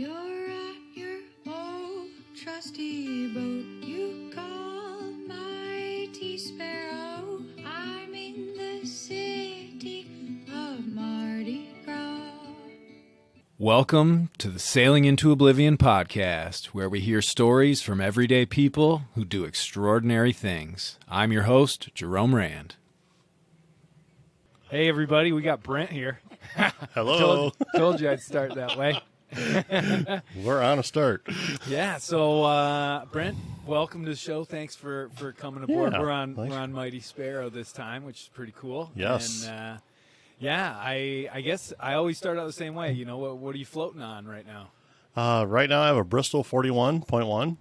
You're at your old trusty boat you call Mighty Sparrow. I'm in the city of Mardi Gras. Welcome to the Sailing into Oblivion podcast, where we hear stories from everyday people who do extraordinary things. I'm your host, Jerome Rand. Hey, everybody, we got Brent here. Hello. Told you I'd start that way. We're on a start. Yeah, so Brent, welcome to the show. Thanks for coming aboard. Yeah, we're on thanks. Mighty Sparrow this time, which is pretty cool. Yes. And yeah, I guess I always start out the same way. You know, what are you floating on right now? Right now I have a Bristol 41.1.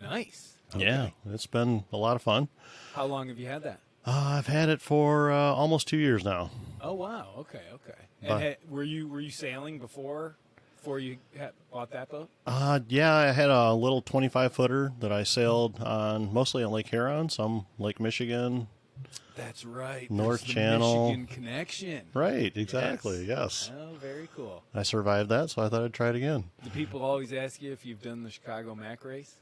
Nice. Okay. Yeah, it's been a lot of fun. How long have you had that? I've had it for almost 2 years now. Oh wow. Okay. And But- were you sailing before you bought that boat? Yeah, I had a little 25-footer that I sailed on, mostly on Lake Huron, some Lake Michigan. That's right. North There's the Channel. Michigan connection. Right, exactly, yes. Oh, very cool. I survived that, so I thought I'd try it again. Do people always ask you if you've done the Chicago Mack race?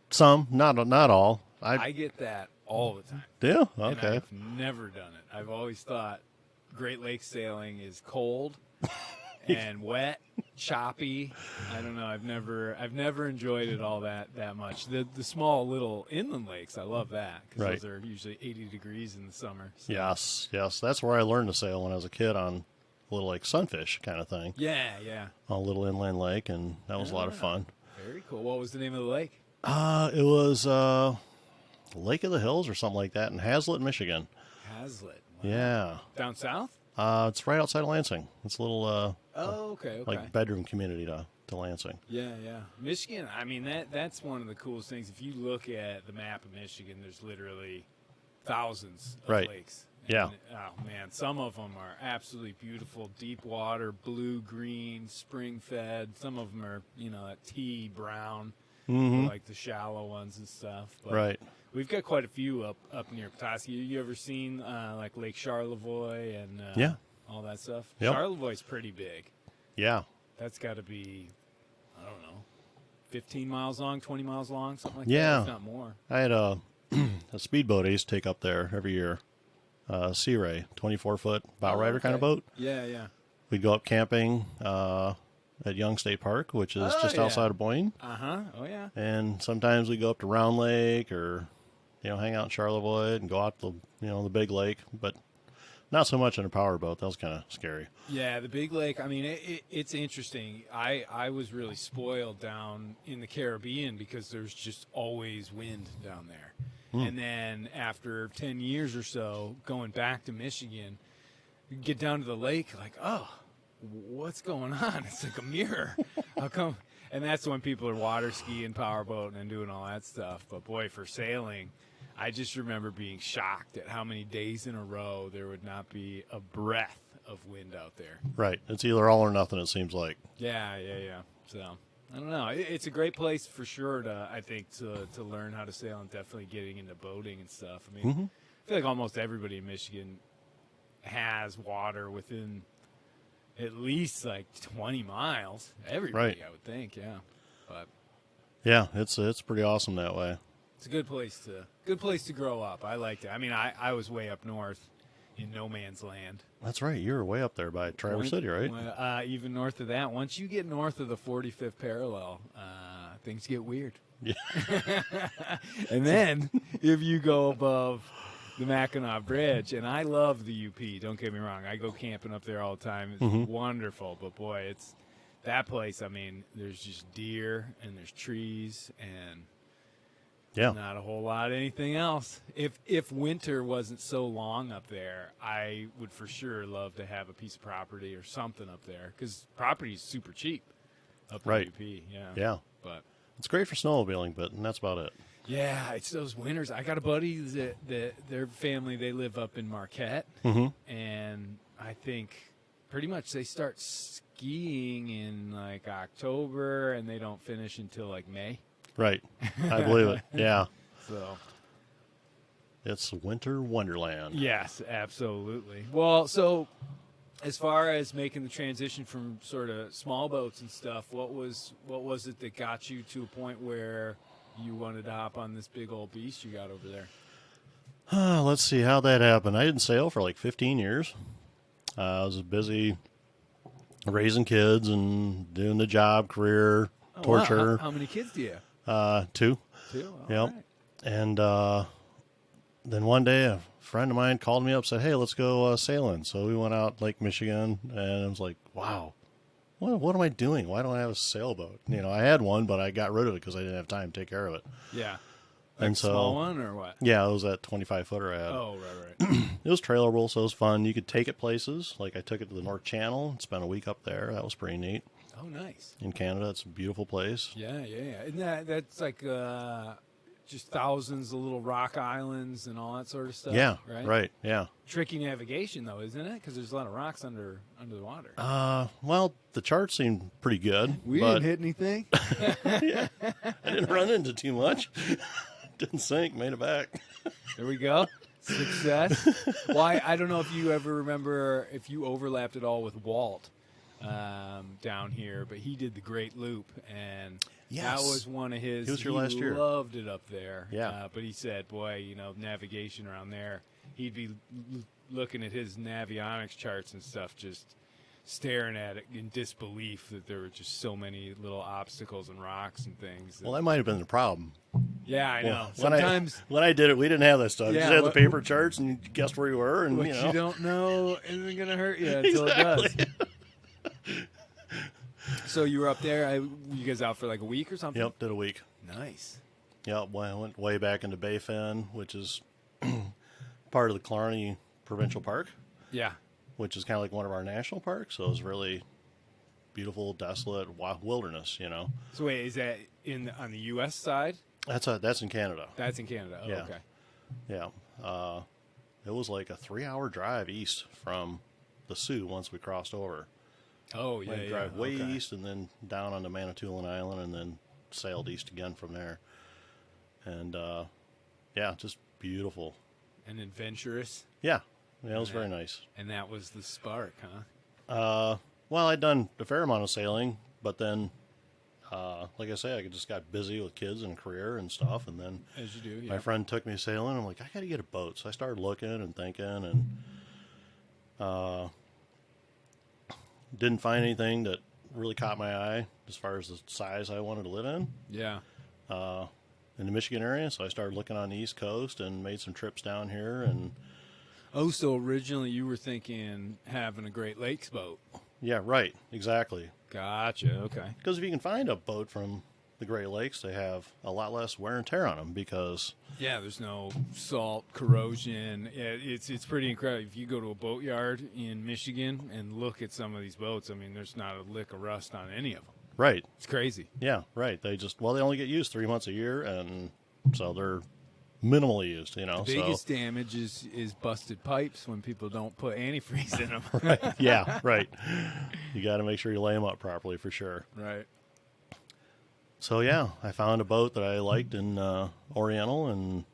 Some, not all. I get that all the time. Yeah, And okay. I've never done it. I've always thought Great Lakes sailing is cold and wet, choppy. I don't know. I've never enjoyed it all that much. The small little inland lakes, I love that because Right. those are usually 80 degrees in the summer. So. Yes. That's where I learned to sail when I was a kid on a little like sunfish kind of thing. Yeah. On a little inland lake, and that was a lot of fun. Very cool. What was the name of the lake? It was Lake of the Hills or something like that in Hazlitt, Michigan. Hazlitt. Wow. Yeah. Down south? It's right outside of Lansing. It's a little Okay. like bedroom community to Lansing. Yeah. Michigan, I mean, that's one of the coolest things. If you look at the map of Michigan, there's literally thousands of Right. lakes. Yeah. Oh, man, some of them are absolutely beautiful, deep water, blue, green, spring-fed. Some of them are, that tea brown, like the shallow ones and stuff. But Right. we've got quite a few up near Petoskey. You ever seen, like, Lake Charlevoix and Yeah. all that stuff? Yep. Charlevoix's pretty big. Yeah. That's got to be, I don't know, 15 miles long, 20 miles long, something like Yeah. that, if not more. I had a speedboat I used to take up there every year. Sea Ray, 24-foot bow rider kind of boat. Yeah. We'd go up camping at Young State Park, which is Oh, just yeah. outside of Boyne. Uh-huh. Oh, yeah. And sometimes we go up to Round Lake or, hang out in Charlevoix and go out to, the big lake. But not so much in a power boat. That was kind of scary. Yeah, the big lake, I mean, it's interesting. I was really spoiled down in the Caribbean because there's just always wind down there. And then after 10 years or so, going back to Michigan, you get down to the lake, like, oh, what's going on? It's like a mirror. How come? And that's when people are water skiing, powerboating, and doing all that stuff. But, boy, for sailing, I just remember being shocked at how many days in a row there would not be a breath of wind out there. Right. It's either all or nothing, it seems like. Yeah. So, I don't know. It's a great place for sure to learn how to sail and definitely getting into boating and stuff. I mean, I feel like almost everybody in Michigan has water within at least like 20 miles. Everybody, Right. I would think, yeah. But Yeah, it's pretty awesome that way. it's a good place to grow up. I liked it. I mean, I was way up north in no man's land. That's right. You were way up there by Traverse City, right? Even north of that. Once you get north of the 45th parallel, things get weird. Yeah. And then if you go above the Mackinac Bridge, and I love the UP, don't get me wrong. I go camping up there all the time. It's wonderful. But, boy, it's that place. I mean, there's just deer and there's trees and Yeah. not a whole lot of anything else. If winter wasn't so long up there, I would for sure love to have a piece of property or something up there because property is super cheap up in Right. UP. Yeah. Yeah. But It's great for snowmobiling, but that's about it. yeah, it's those winters. I got a buddy that their family, they live up in Marquette, and I think pretty much they start skiing in like October and they don't finish until like May. Right. I believe it. Yeah. So It's winter wonderland. yes, absolutely. Well, so As far as making the transition from sort of small boats and stuff, what was it that got you to a point where you wanted to hop on this big old beast you got over there? Let's see how that happened. I didn't sail for like 15 years. I was busy raising kids and doing the job, career, torture. Wow. How many kids do you have? 2. 2? All Yep. right. And then one day a friend of mine called me up and said, hey, let's go sailing. So we went out Lake Michigan, and I was like, wow, what am I doing? Why don't I have a sailboat? I had one, but I got rid of it because I didn't have time to take care of it. Yeah. And Like so, small one or what? Yeah, it was that 25-footer I had. Oh, right. It was trailerable, so it was fun. You could take it places. Like I took it to the North Channel and spent a week up there. That was pretty neat. Oh, nice. In Canada, it's a beautiful place. Yeah. And that's like just thousands of little rock islands and all that sort of stuff. Yeah, right. Yeah. Tricky navigation, though, isn't it? Because there's a lot of rocks under the water. Well, the chart seemed pretty good. We but didn't hit anything. I didn't run into too much. Didn't sink, made it back. There we go. Success. Why? I don't know if you ever remember if you overlapped at all with Walt down here, but he did the Great Loop, and that was one of his. He was here last year. Loved it up there. Yeah. But he said, boy, navigation around there, he'd be looking at his navionics charts and stuff, just staring at it in disbelief that there were just so many little obstacles and rocks and things. Well, that might have been the problem. Yeah, I know. Well, Sometimes when I did it, we didn't have that stuff. Yeah, you just had what- the paper charts and you guessed where you were. And, what you don't know isn't going to hurt you until Exactly. it does. So you were up there. You guys out for like a week or something? Yep, did a week. Nice. Yep, well, I went way back into Bayfin, which is part of the Killarney Provincial Park, Yeah. which is kind of like one of our national parks. So it was really beautiful, desolate wilderness, So wait, is that on the U.S. side? That's in Canada. That's in Canada. Oh, Yeah. okay. Yeah. It was like a 3-hour drive east from the Sioux once we crossed over. Oh, yeah, Went drive way okay. east and then down onto Manitoulin Island and then sailed east again from there. And, yeah, just beautiful. And adventurous. Yeah, it was very nice. And that was the spark, huh? Well, I'd done a fair amount of sailing, but then, like I say, I just got busy with kids and career and stuff. And then As you do, yeah. my friend took me sailing. I'm like, I got to get a boat. So I started looking and thinking and didn't find anything that really caught my eye as far as the size I wanted to live in the Michigan area. So I started looking on the East Coast and made some trips down here. And Oh, so originally you were thinking having a Great Lakes boat. yeah, right, exactly. Gotcha. Okay. Because if you can find a boat from the Great Lakes, they have a lot less wear and tear on them because Yeah, there's no salt, corrosion. Yeah, it's pretty incredible. If you go to a boatyard in Michigan and look at some of these boats, I mean, there's not a lick of rust on any of them. right, It's crazy. yeah, right. They only get used 3 months a year, and so they're minimally used. The biggest damage is busted pipes when people don't put antifreeze in them. Right. Yeah, right. You got to make sure you lay them up properly for sure. Right. So yeah, I found a boat that I liked in Oriental and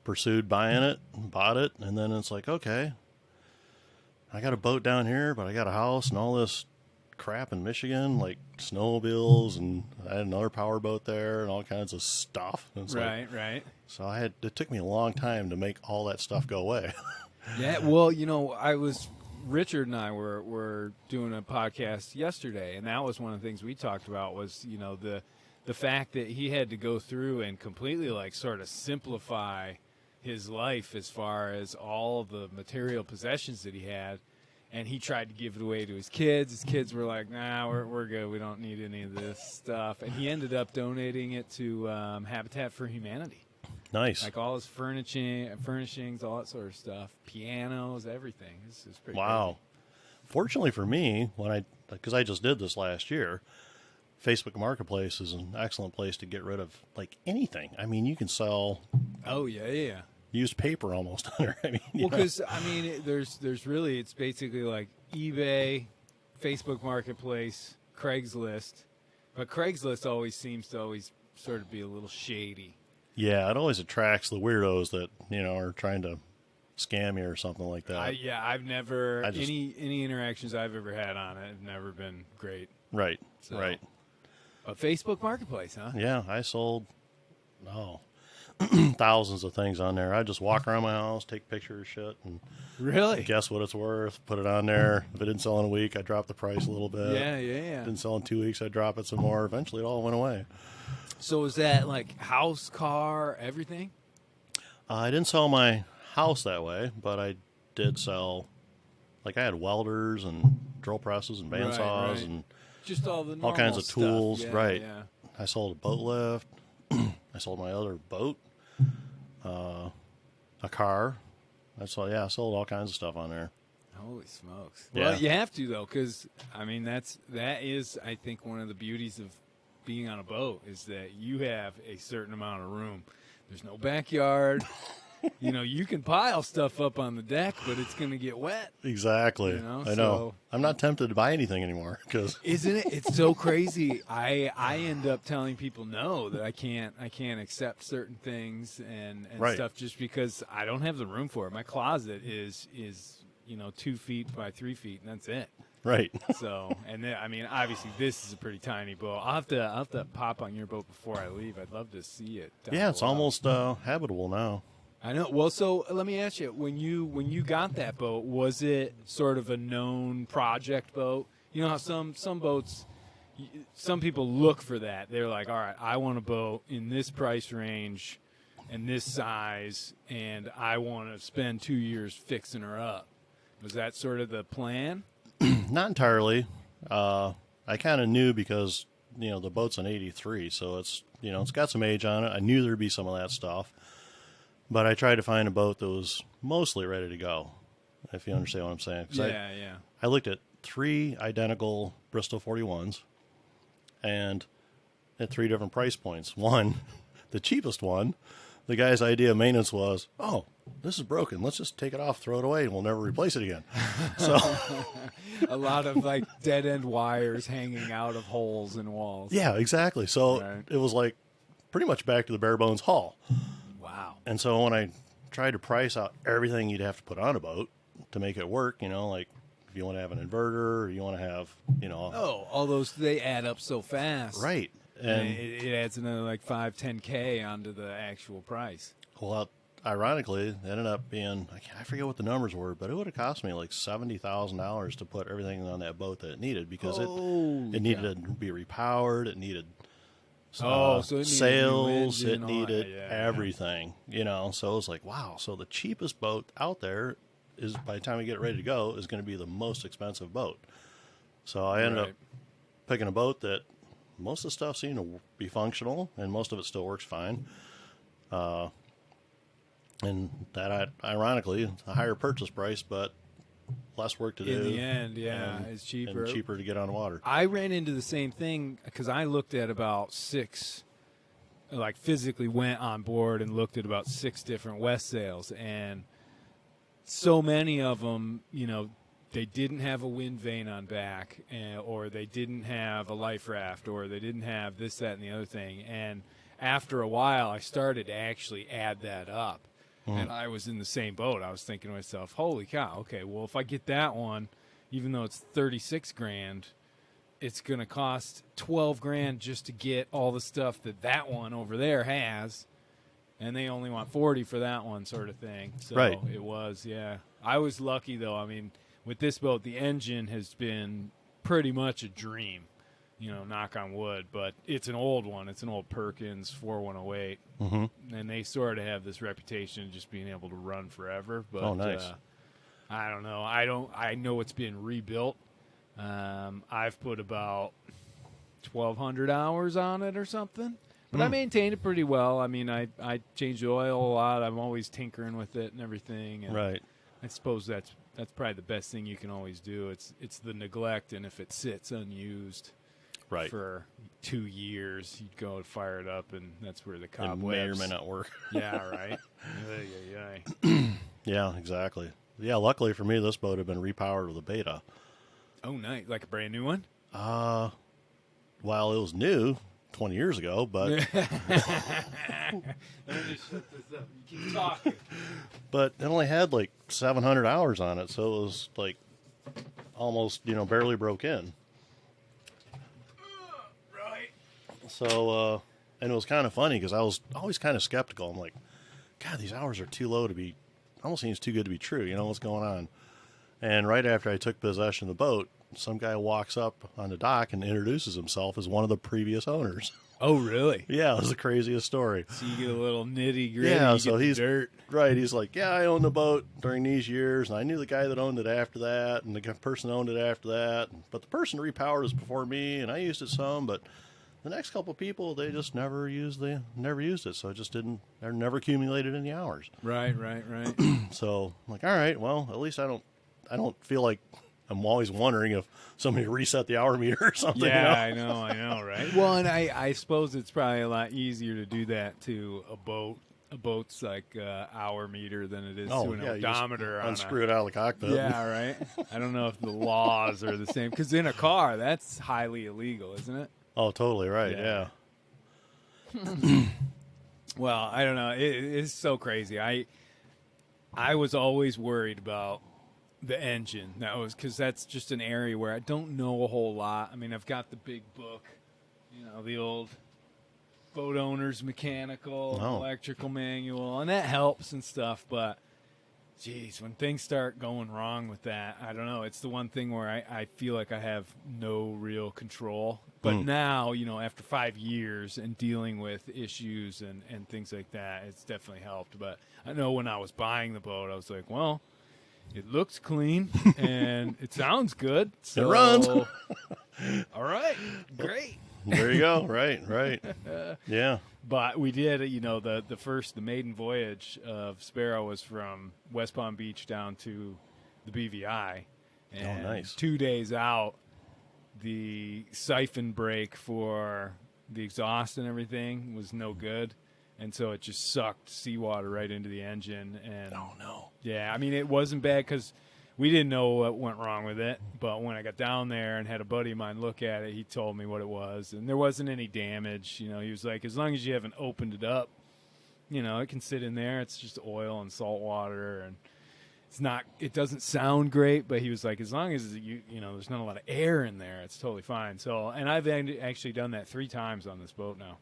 pursued buying it, bought it, and then it's like, okay, I got a boat down here, but I got a house and all this crap in Michigan, like snowmobiles, and I had another power boat there and all kinds of stuff. And it's like, Right. so it took me a long time to make all that stuff go away. Yeah, well, Richard and I were doing a podcast yesterday, and that was one of the things we talked about was, the fact that he had to go through and completely sort of simplify his life as far as all the material possessions that he had, and he tried to give it away to his kids. His kids were like, nah, we're good. We don't need any of this stuff. And he ended up donating it to Habitat for Humanity. Nice. Like all his furnishings, all that sort of stuff, pianos, everything. It's pretty Wow. Fortunately for me, because I just did this last year, Facebook Marketplace is an excellent place to get rid of anything. I mean, you can sell crazy. Oh yeah. used paper almost on there. I mean, Well, because there's really, it's basically like eBay, Facebook Marketplace, Craigslist, but Craigslist always seems to sort of be a little shady. yeah, it always attracts the weirdos that are trying to scam you or something like that. I've never I just- any interactions I've ever had on it have never been great. Right, So, right. A Facebook Marketplace, huh? Yeah, I sold thousands of things on there. I just walk around my house, take pictures of shit, and Really? guess what it's worth, put it on there. If it didn't sell in a week, I dropped the price a little bit. Yeah. Didn't sell in 2 weeks, I drop it some more. Eventually, it all went away. So is that like house, car, everything? I didn't sell my house that way, but I did sell, like I had welders and drill presses and bandsaws Right. and Just all the all kinds normal of stuff. tools. Yeah, Right. Yeah. I sold a boat lift. I sold my other boat, a car. I sold all kinds of stuff on there. Holy smokes! Yeah. Well, you have to though, because I mean that is I think one of the beauties of being on a boat is that you have a certain amount of room. There's no backyard. You can pile stuff up on the deck, but it's going to get wet. Exactly. You know, I know. so- I'm not tempted to buy anything anymore because Isn't it? It's so crazy. I end up telling people no, that I can't accept certain things and Right. stuff just because I don't have the room for it. My closet is 2 feet by 3 feet, and that's it. right. So, and then, I mean, obviously, this is a pretty tiny boat. I'll have to pop on your boat before I leave. I'd love to see it. down Yeah, it's below. almost habitable now. I know. Well, so let me ask you: when you got that boat, was it sort of a known project boat? You know how some boats, some people look for that. They're like, all right, I want a boat in this price range and this size, and I want to spend 2 years fixing her up. Was that sort of the plan? Not entirely. I kind of knew because the boat's an '83, so it's it's got some age on it. I knew there'd be some of that stuff, but I tried to find a boat that was mostly ready to go. If you understand what I'm saying. 'Cause Yeah. I looked at 3 identical Bristol 41s, and at 3 different price points. One, the cheapest one, the guy's idea of maintenance was, "Oh, this is broken. Let's just take it off, throw it away, and we'll never replace it again." So, A lot of like dead end wires hanging out of holes in walls. yeah, exactly. So Right. it was like pretty much back to the bare bones haul. Wow. And so when I tried to price out everything you'd have to put on a boat to make it work, like if you want to have an inverter or you want to have, Oh, all those, they add up so fast. right. And And it adds another like 5-10K onto the actual price. well, ironically, it ended up being, I forget what the numbers were, but it would have cost me like $70,000 to put everything on that boat that it needed because Holy it needed to be repowered. It needed Oh, so it needed sails. new It engine, all that, needed yeah. everything, So it was like, wow. So the cheapest boat out there is, by the time we get it ready to go, is going to be the most expensive boat. So I ended up Right. picking a boat that most of the stuff seemed to be functional, and most of it still works fine. And that, ironically, a higher purchase price, but less work to do. In the end, yeah, and- it's cheaper. And cheaper to get on water. I ran into the same thing because I looked at about 6, like physically went on board and looked at about 6 different West sails, and so many of them, they didn't have a wind vane on back, or they didn't have a life raft, or they didn't have this, that, and the other thing. And after a while, I started to actually add that up. And I was in the same boat. I was thinking to myself, holy cow, okay, well, if I get that one, even though it's $36,000, it's going to cost $12,000 just to get all the stuff that one over there has. And they only want 40 for that one, sort of thing. So Right. it was, yeah. I was lucky, though. I mean, with this boat, the engine has been pretty much a dream, knock on wood. But it's an old one. It's an old Perkins 4108. Mm-hmm. And they sort of have this reputation of just being able to run forever. But, Oh, nice. I don't know. I know it's been rebuilt. I've put about 1,200 hours on it or something. But I maintained it pretty well. I mean, I change the oil a lot. I'm always tinkering with it and everything. And Right. I suppose that's probably the best thing you can always do. It's the neglect, and if it sits unused Right. for 2 years, you'd go and fire it up, and that's where the It cobwebs. may or may not work. Yeah, right. Yeah. Yeah, exactly. Yeah, luckily for me, this boat had been repowered with a Beta. Oh, nice. Like a brand new one? While it was new, 20 years ago, but Let me just shut this up. You keep talking. but it only had like 700 hours on it, so it was like almost, barely broke in. Right. So, and it was kind of funny because I was always kind of skeptical. I'm like, God, these hours are too low to be, almost seems too good to be true. What's going on? And right after I took possession of the boat, some guy walks up on the dock and introduces himself as one of the previous owners. Oh, really? Yeah, it was the craziest story. So you get a little nitty gritty. Yeah, you so get the he's dirt. right. He's like, yeah, I owned the boat during these years, and I knew the guy that owned it after that, and the person owned it after that. But the person repowered us before me, and I used it some. But the next couple of people, they just never used it, so it just didn't. They're never accumulated any hours. Right. So I'm like, all right, well, at least I don't feel like I'm always wondering if somebody reset the hour meter or something. Yeah, I know, right? Well, and I suppose it's probably a lot easier to do that to a boat. A boat's like hour meter than it is to an odometer. Unscrew it out of the cockpit. Yeah, right. I don't know if the laws are the same because in a car that's highly illegal, isn't it? Oh, totally right. Yeah. Well, I don't know. It's so crazy. I was always worried about the engine. That was because that's just an area where I don't know a whole lot. I mean, I've got the big book, the old boat owner's mechanical, electrical manual, and that helps and stuff. But, geez, when things start going wrong with that, I don't know. It's the one thing where I feel like I have no real control. But now, after 5 years and dealing with issues and things like that, it's definitely helped. But I know when I was buying the boat, I was like, well, it looks clean and it sounds good. So, it runs. All right, great. There you go. Right. Yeah. But we did, the maiden voyage of Sparrow was from West Palm Beach down to the BVI. And nice. 2 days out, the siphon brake for the exhaust and everything was no good. And so it just sucked seawater right into the engine. And oh, no. Yeah, I mean, it wasn't bad because we didn't know what went wrong with it. But when I got down there and had a buddy of mine look at it, he told me what it was. And there wasn't any damage. He was like, as long as you haven't opened it up, it can sit in there. It's just oil and salt water. And it doesn't sound great. But he was like, as long as, there's not a lot of air in there, it's totally fine. So, and I've actually done that 3 times on this boat now.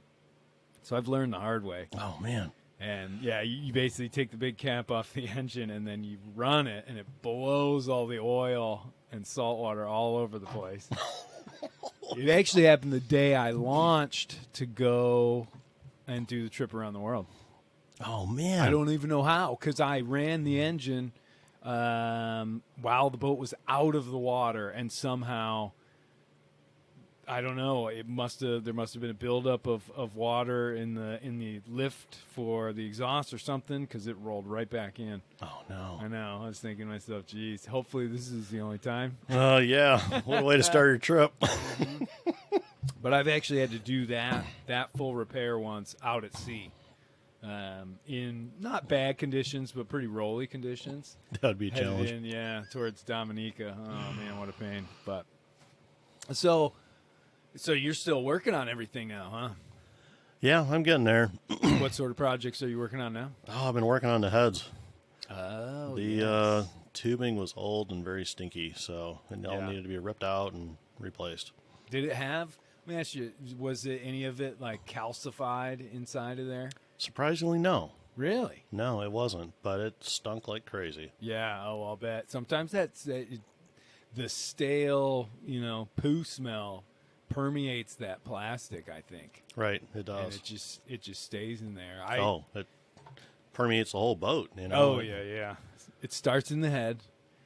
So I've learned the hard way. Oh, man. And, yeah, you basically take the big cap off the engine and then you run it, and it blows all the oil and salt water all over the place. It actually happened the day I launched to go and do the trip around the world. Oh, man. I don't even know how, because I ran the engine while the boat was out of the water, and somehow, I don't know, there must have been a buildup of water in the lift for the exhaust or something, because it rolled right back in. Oh, no. I know. I was thinking to myself, geez, hopefully this is the only time. Yeah. What a way to start your trip. But I've actually had to do that full repair once out at sea. In not bad conditions, but pretty rolly conditions. That would be a challenge. Towards Dominica. Oh, man, what a pain. But so you're still working on everything now, huh? Yeah, I'm getting there. What sort of projects are you working on now? Oh, I've been working on the heads. Oh, the tubing was old and very stinky, so it all needed to be ripped out and replaced. Did it have? Let me ask you: was it any of it like calcified inside of there? Surprisingly, no. Really? No, it wasn't, but it stunk like crazy. Yeah. Oh, I'll bet. Sometimes that's the stale, poo smell permeates that plastic, I think. Right, it does. And it just stays in there. It permeates the whole boat, Oh, yeah. It starts in the head,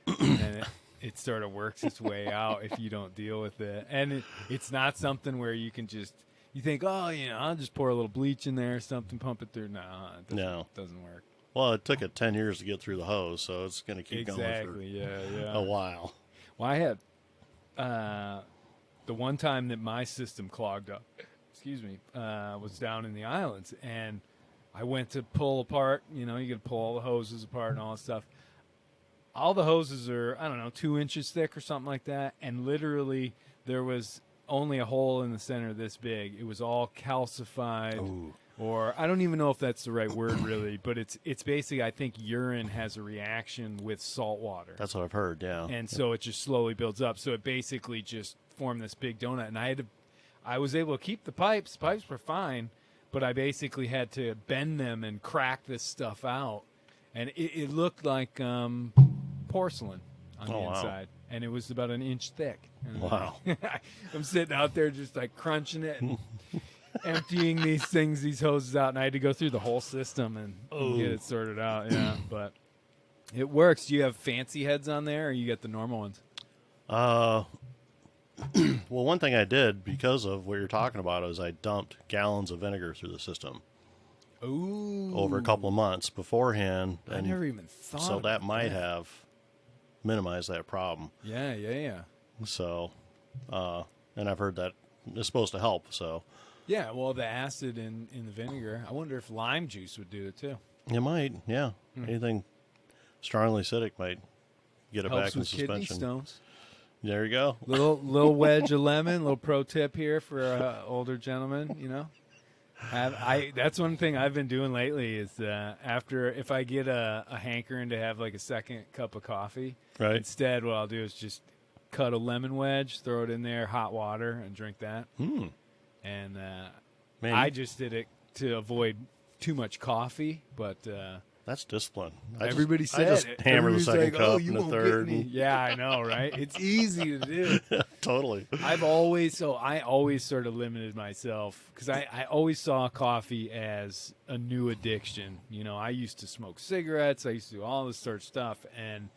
and it sort of works its way out if you don't deal with it. And it's not something where you can just, you think, oh, I'll just pour a little bleach in there or something, pump it through. No, it doesn't work. Well, it took it 10 years to get through the hose, so it's going to keep going for a while. Well, I had the one time that my system clogged up, was down in the islands, and I went to pull apart, you got to pull all the hoses apart and all that stuff. All the hoses are, 2 inches thick or something like that, and literally there was only a hole in the center this big. It was all calcified. Ooh. Or I don't even know if that's the right word really, but it's basically, I think urine has a reaction with salt water. That's what I've heard, yeah. And so it just slowly builds up. So it basically just formed this big donut. And I was able to keep the pipes. Pipes were fine, but I basically had to bend them and crack this stuff out. And it looked like porcelain on the inside. And it was about an inch thick. And Wow. I'm sitting out there just like crunching it and emptying these hoses out, and I had to go through the whole system and get it sorted out. Yeah, but it works. Do you have fancy heads on there, or you get the normal ones? Well, one thing I did because of what you're talking about is I dumped gallons of vinegar through the system. Ooh. Over a couple of months beforehand. I never even thought. So of that might have minimized that problem. Yeah. So, and I've heard that it's supposed to help. So. Yeah, well, the acid in the vinegar. I wonder if lime juice would do it too. It might, yeah. Anything strongly acidic might get it Helps back in with suspension. kidney stones. There you go. Little wedge of lemon. Little pro tip here for older gentlemen. You know, that's one thing I've been doing lately is if I get a hankering to have like a second cup of coffee, Right. Instead, what I'll do is just cut a lemon wedge, throw it in there, hot water, and drink that. And Man, I just did it to avoid too much coffee, but that's discipline. everybody said I just it. hammer the Everybody's second like, cup "Oh, and you the won't get third. any." Yeah, I know, right? It's easy to do. Totally. I always sort of limited myself because I always saw coffee as a new addiction. You know, I used to smoke cigarettes. I used to do all this sort of stuff, and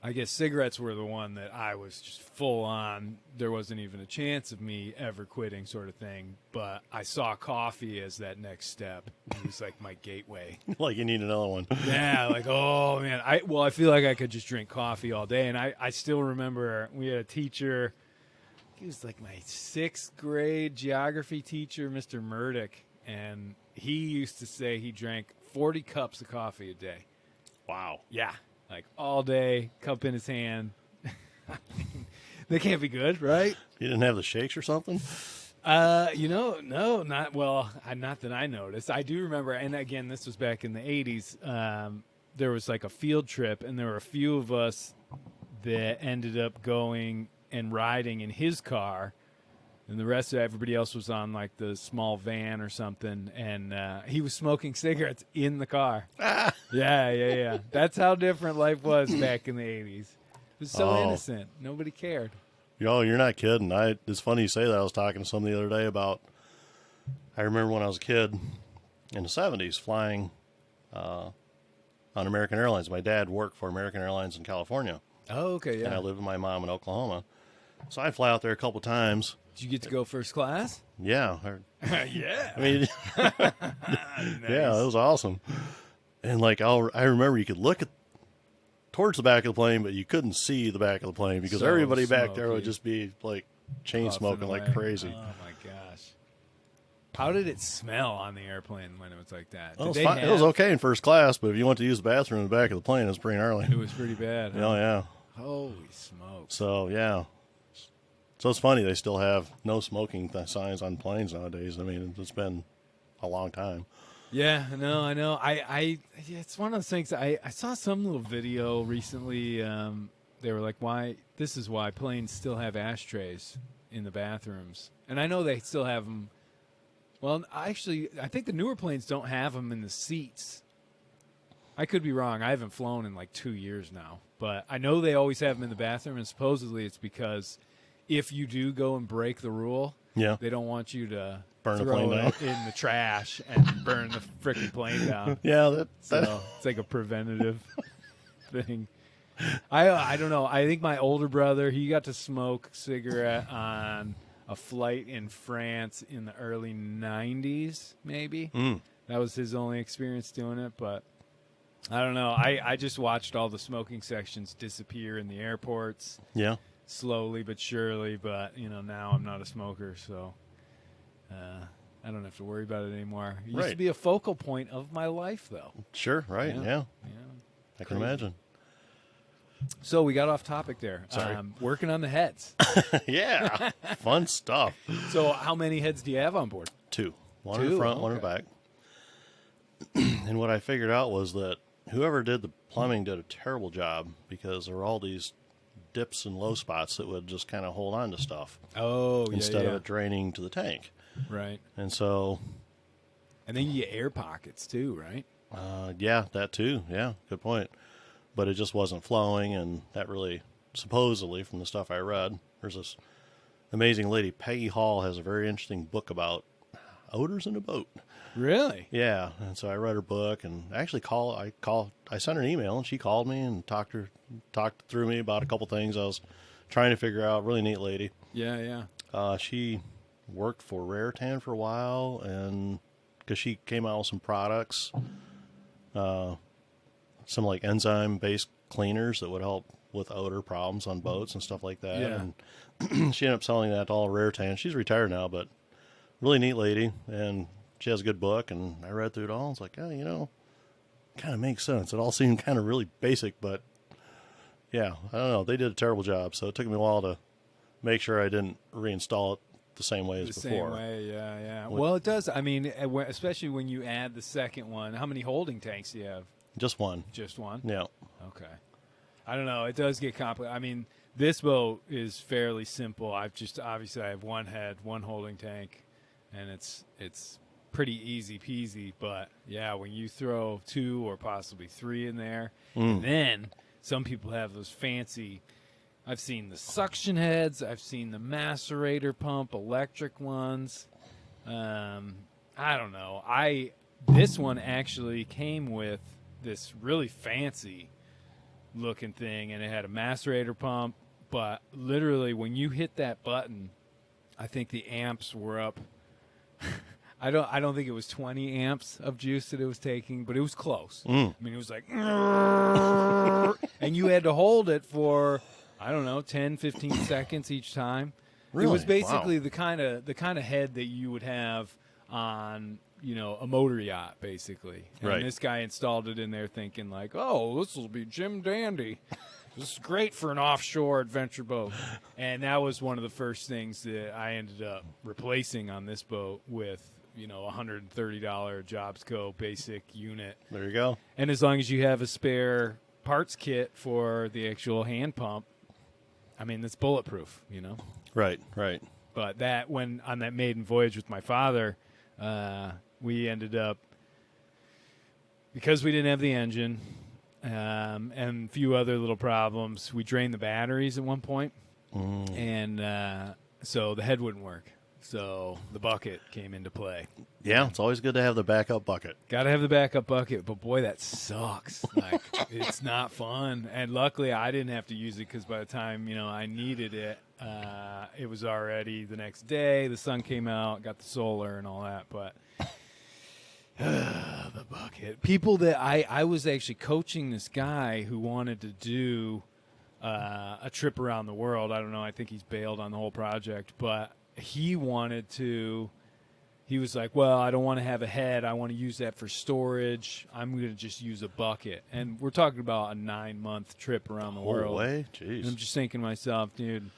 I guess cigarettes were the one that I was just full on. There wasn't even a chance of me ever quitting, sort of thing. But I saw coffee as that next step. It was like my gateway. Like you need another one. Yeah, like, oh man. I feel like I could just drink coffee all day. And I still remember we had a teacher. He was like my 6th grade geography teacher, Mr. Murdoch, and he used to say he drank 40 cups of coffee a day. Wow. Yeah. Like all day, cup in his hand. They can't be good, right? You didn't have the shakes or something? No, not that I noticed. I do remember, and again, this was back in the 80s. There was like a field trip, and there were a few of us that ended up going and riding in his car, and the rest of everybody else was on like the small van or something, and he was smoking cigarettes in the car. Yeah. That's how different life was back in the 80s. It was so innocent. Nobody cared. Yo, you're not kidding. It's funny you say that. I was talking to someone the other day about, I remember when I was a kid in the 70s flying on American Airlines. My dad worked for American Airlines in California. Oh, okay, yeah. And I lived with my mom in Oklahoma. So I'd fly out there a couple times. Did you get to go first class? Yeah. Yeah. I mean, Nice. yeah, it was awesome. And like, I remember you could look towards the back of the plane, but you couldn't see the back of the plane because So everybody back there smoky. would just be like chain Puffing smoking like away. crazy. Oh my gosh. How did it smell on the airplane when it was like that? Well, Did it was they fine. It was have- okay in first class, but if you went to use the bathroom in the back of the plane, it was pretty gnarly. It was pretty bad. Huh? Oh, yeah. Holy smokes. So, yeah. So it's funny they still have no smoking signs on planes nowadays. I mean, it's been a long time. Yeah, no, I know. It's one of those things. I saw some little video recently. They were like, this is why planes still have ashtrays in the bathrooms. And I know they still have them. Well, actually, I think the newer planes don't have them in the seats. I could be wrong. I haven't flown in like 2 years now. But I know they always have them in the bathroom, and supposedly it's because if you do go and break the rule, Yeah. they don't want you to Burn the throw plane down. it in the trash and burn the freaking plane down. Yeah. So it's like a preventative thing. I don't know. I think my older brother, he got to smoke cigarette on a flight in France in the early 90s, maybe. That was his only experience doing it, but I don't know. I just watched all the smoking sections disappear in the airports Yeah. slowly but surely, but now I'm not a smoker, so I don't have to worry about it anymore. It used to Right. be a focal point of my life, though. Sure. Right. Yeah. Yeah. I can Crazy. imagine. So we got off topic there. Sorry. Working on the heads. Yeah, fun stuff. So how many heads do you have on board? 2. One in the front, one in the back. And what I figured out was that whoever did the plumbing did a terrible job because there were all these dips and low spots that would just kind of hold on to stuff. Oh, instead of it draining to the tank. Right. And so... And then you get air pockets too, right? Yeah, that too. Yeah, good point. But it just wasn't flowing, and that really, supposedly, from the stuff I read, there's this amazing lady, Peggy Hall, has a very interesting book about odors in a boat. Really? Yeah, and so I read her book, and actually I sent her an email, and she called me and talked through me about a couple things I was trying to figure out. Really neat lady. Yeah. She worked for Rare Tan for a while, and because she came out with some products, some like enzyme-based cleaners that would help with odor problems on boats and stuff like that. Yeah. And she ended up selling that to all Rare Tan. She's retired now, but really neat lady, and she has a good book, and I read through it all. It's like, oh, kind of makes sense. It all seemed kind of really basic, but yeah, I don't know. They did a terrible job, so it took me a while to make sure I didn't reinstall it the same way as before. Same way, yeah. Well, it does. I mean, especially when you add the second one. How many holding tanks do you have? Just one. Just one? Yeah. Okay. I don't know. It does get complicated. I mean, this boat is fairly simple. Obviously I have one head, one holding tank, and it's pretty easy peasy. But yeah, when you throw 2 or possibly 3 in there, and then some people have those fancy. I've seen the suction heads. I've seen the macerator pump electric ones. I don't know. This one actually came with this really fancy looking thing, and it had a macerator pump. But literally, when you hit that button, I think the amps were up. I don't think it was 20 amps of juice that it was taking, but it was close. I mean, it was like, and you had to hold it for, I don't know, 10, 15 seconds each time. Really? It was basically Wow. the kind of head that you would have on, a motor yacht, basically. And Right. this guy installed it in there thinking like, oh, this will be Jim Dandy. This is great for an offshore adventure boat. And that was one of the first things that I ended up replacing on this boat with, $130 Jobsco basic unit. There you go. And as long as you have a spare parts kit for the actual hand pump, I mean, it's bulletproof, Right. But when on that maiden voyage with my father, we ended up, because we didn't have the engine and a few other little problems, we drained the batteries at one point, and so the head wouldn't work. So the bucket came into play. Yeah, it's always good to have the backup bucket. Got to have the backup bucket, but boy, that sucks. Like, it's not fun. And luckily, I didn't have to use it because by the time, I needed it, it was already the next day. The sun came out, got the solar and all that. But the bucket. People that I was actually coaching this guy who wanted to do a trip around the world. I don't know. I think he's bailed on the whole project, but he wanted to. He was like, well, I don't want to have a head. I want to use that for storage. I'm going to just use a bucket. And we're talking about a 9-month trip around the world. Whole way? Jeez. And I'm just thinking to myself, dude,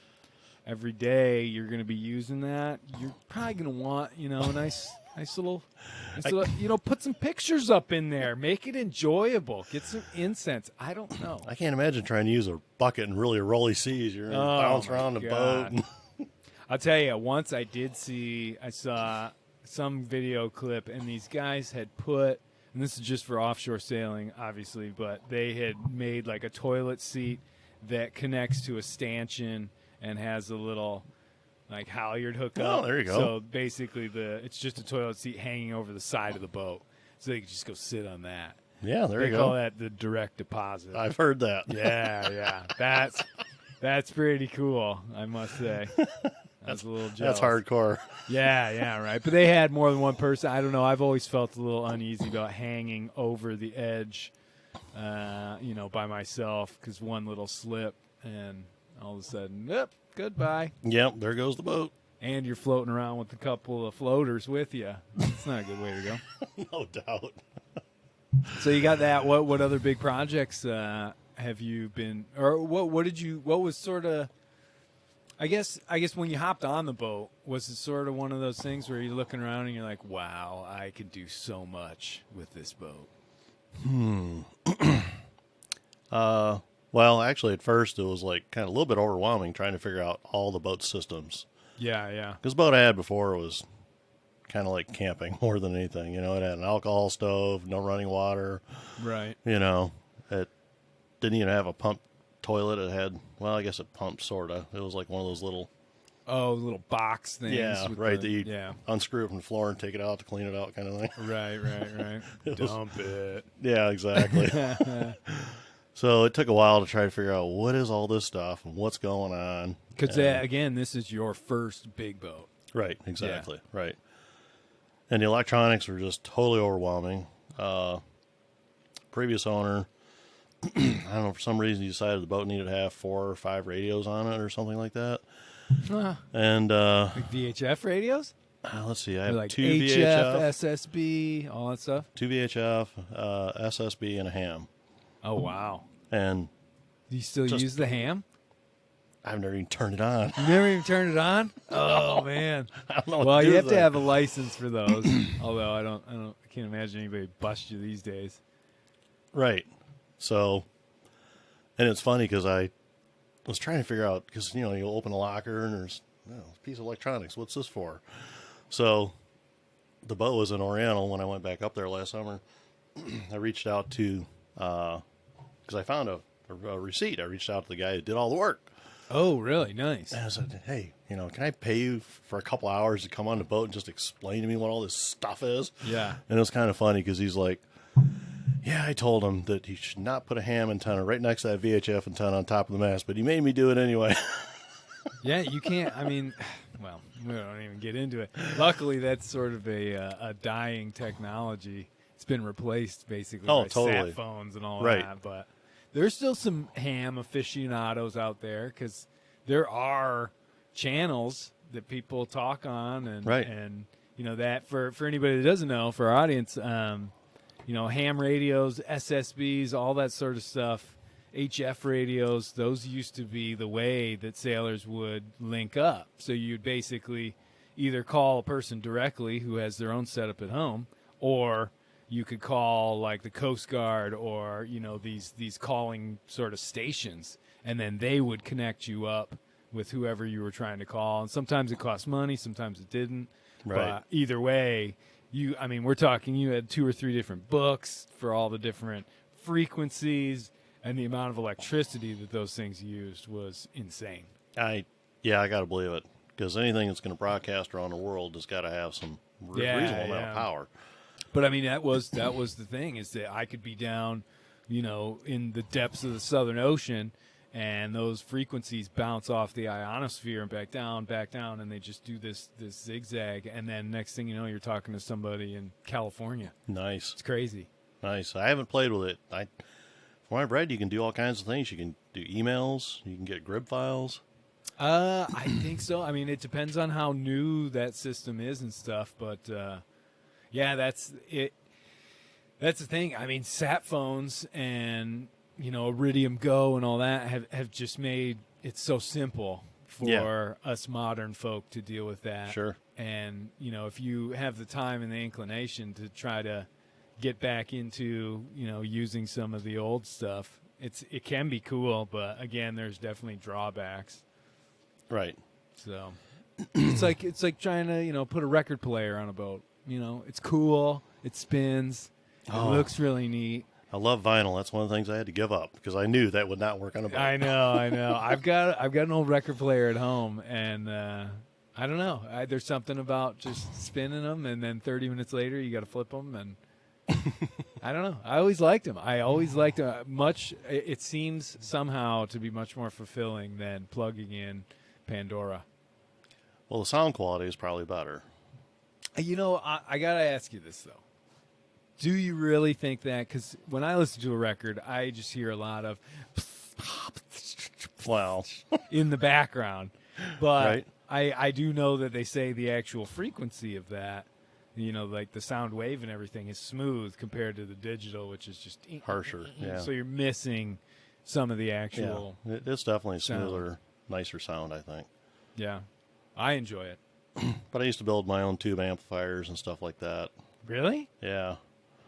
every day you're going to be using that. You're probably going to want, a nice little, put some pictures up in there. Make it enjoyable. Get some incense. I don't know. I can't imagine trying to use a bucket in really rolly seas. You're going to bounce around the boat. I'll tell you, once I saw some video clip, and these guys had put, and this is just for offshore sailing, obviously, but they had made like a toilet seat that connects to a stanchion and has a little like halyard hookup. Oh, there you go. So basically, it's just a toilet seat hanging over the side of the boat, so they can just go sit on that. Yeah, there you go. They call that the direct deposit. I've heard that. Yeah. That's pretty cool, I must say. I was a little jealous. That's hardcore. Yeah, right. But they had more than one person. I don't know. I've always felt a little uneasy about hanging over the edge, by myself, because one little slip and all of a sudden, goodbye. Yep, there goes the boat. And you're floating around with a couple of floaters with you. It's not a good way to go. No doubt. So you got that. What other big projects have you been, or what did you, what was sort of, I guess when you hopped on the boat, was it sort of one of those things where you're looking around and you're like, wow, I could do so much with this boat? Well, actually, at first it was like kind of a little bit overwhelming trying to figure out all the boat systems. Yeah. Because the boat I had before was kind of like camping more than anything. You know, it had an alcohol stove, no running water. Right. You know, it didn't even have a pump toilet. It had, well, I guess it pumped sort of. It was like one of those little little box things. Yeah, with right. The, that you yeah. unscrew it from the floor and take it out to clean it out, kind of thing. Right. Dump it. Yeah, exactly. So it took a while to try to figure out what is all this stuff and what's going on. Because again, this is your first big boat. Right, exactly. Yeah. Right. And the electronics were just totally overwhelming. Previous owner, I don't know, for some reason he decided the boat needed to have 4 or 5 radios on it or something like that. And like VHF radios? Let's see, I have like 2 HF, VHF, SSB, all that stuff. 2 VHF, SSB, and a ham. Oh wow! And do you still use the ham? I've never even turned it on. You never even turned it on? Oh man! I don't know what well, to do you have with to that. have a license for those. Although I can't imagine anybody bust you these days. Right. So, and it's funny because I was trying to figure out, because, you know, you open a locker and there's a piece of electronics. What's this for? So the boat was in Oriental when I went back up there last summer. I reached out to, because I found a receipt. I reached out to the guy who did all the work. Oh, really? Nice. And I said, hey, you know, can I pay you for a couple hours to come on the boat and just explain to me what all this stuff is? Yeah. And it was kind of funny because he's like, yeah, I told him that he should not put a ham antenna right next to that VHF antenna on top of the mast, but he made me do it anyway. Yeah, you can't. I mean, well, we don't even get into it. Luckily, that's sort of a dying technology. It's been replaced basically by sat phones and all that. But there's still some ham aficionados out there because there are channels that people talk on, and you know that for anybody that doesn't know, for our audience, you know, ham radios, SSBs, all that sort of stuff. HF radios, those used to be the way that sailors would link up. So you'd basically either call a person directly who has their own setup at home, or you could call like the Coast Guard or, you know, these calling sort of stations, and then they would connect you up with whoever you were trying to call. And sometimes it cost money, sometimes it didn't. Right. But either way, we're talking you had 2 or 3 different books for all the different frequencies. And the amount of electricity that those things used was insane. I got to believe it, because anything that's going to broadcast around the world has got to have some reasonable amount of power. But I mean, that was the thing, is that I could be down, you know, in the depths of the Southern Ocean, and those frequencies bounce off the ionosphere and back down, and they just do this zigzag, and then next thing you know, you're talking to somebody in California. Nice. It's crazy. Nice. I haven't played with it. From what I've read, you can do all kinds of things. You can do emails. You can get grib files. I think so. I mean, it depends on how new that system is and stuff. But, yeah, that's it. That's the thing. I mean, sat phones and, you know, Iridium Go and all that have just made it so simple for us modern folk to deal with that. Sure. And, you know, if you have the time and the inclination to try to get back into, you know, using some of the old stuff, it can be cool, but again, there's definitely drawbacks. Right. So it's like trying to, you know, put a record player on a boat. You know, it's cool, it spins, it looks really neat. I love vinyl. That's one of the things I had to give up because I knew that would not work on a boat. I know. I've got an old record player at home, and I don't know. There's something about just spinning them, and then 30 minutes later, you got to flip them, and I don't know. I always liked them. Much. It seems somehow to be much more fulfilling than plugging in Pandora. Well, the sound quality is probably better. You know, I got to ask you this, though. Do you really think that? Because when I listen to a record, I just hear a lot of in the background. But I do know that they say the actual frequency of that, you know, like the sound wave and everything is smooth compared to the digital, which is just harsher. Yeah. So you're missing some of the actual. Yeah, it's definitely sound. smoother, nicer sound, I think. Yeah, I enjoy it. But I used to build my own tube amplifiers and stuff like that. Really? Yeah.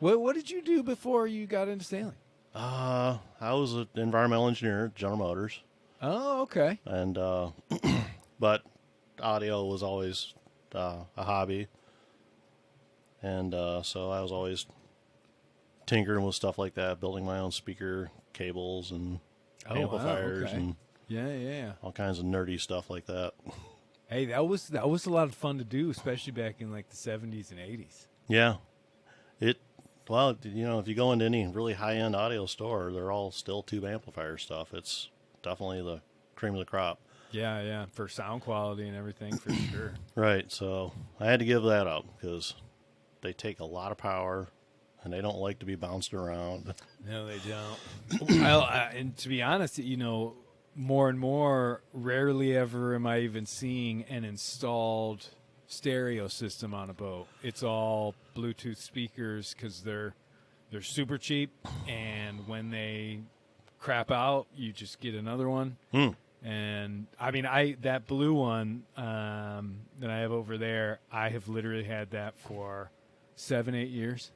What did you do before you got into sailing? I was an environmental engineer at General Motors, Oh, okay. and but audio was always a hobby, and so I was always tinkering with stuff like that, building my own speaker cables and Oh, wow, amplifiers okay. and Yeah. all kinds of nerdy stuff like that. Hey, that was a lot of fun to do, especially back in like the 70s and 80s. Yeah, well, you know, if you go into any really high-end audio store, they're all still tube amplifier stuff. It's definitely the cream of the crop. Yeah, for sound quality and everything, for sure. Right, so I had to give that up because they take a lot of power and they don't like to be bounced around. No, they don't. And to be honest, you know, more and more, rarely ever am I even seeing an installed stereo system on a boat. It's all Bluetooth speakers because they're super cheap, and when they crap out, you just get another one. And I mean, that blue one that I have over there, I have literally had that for 7-8 years.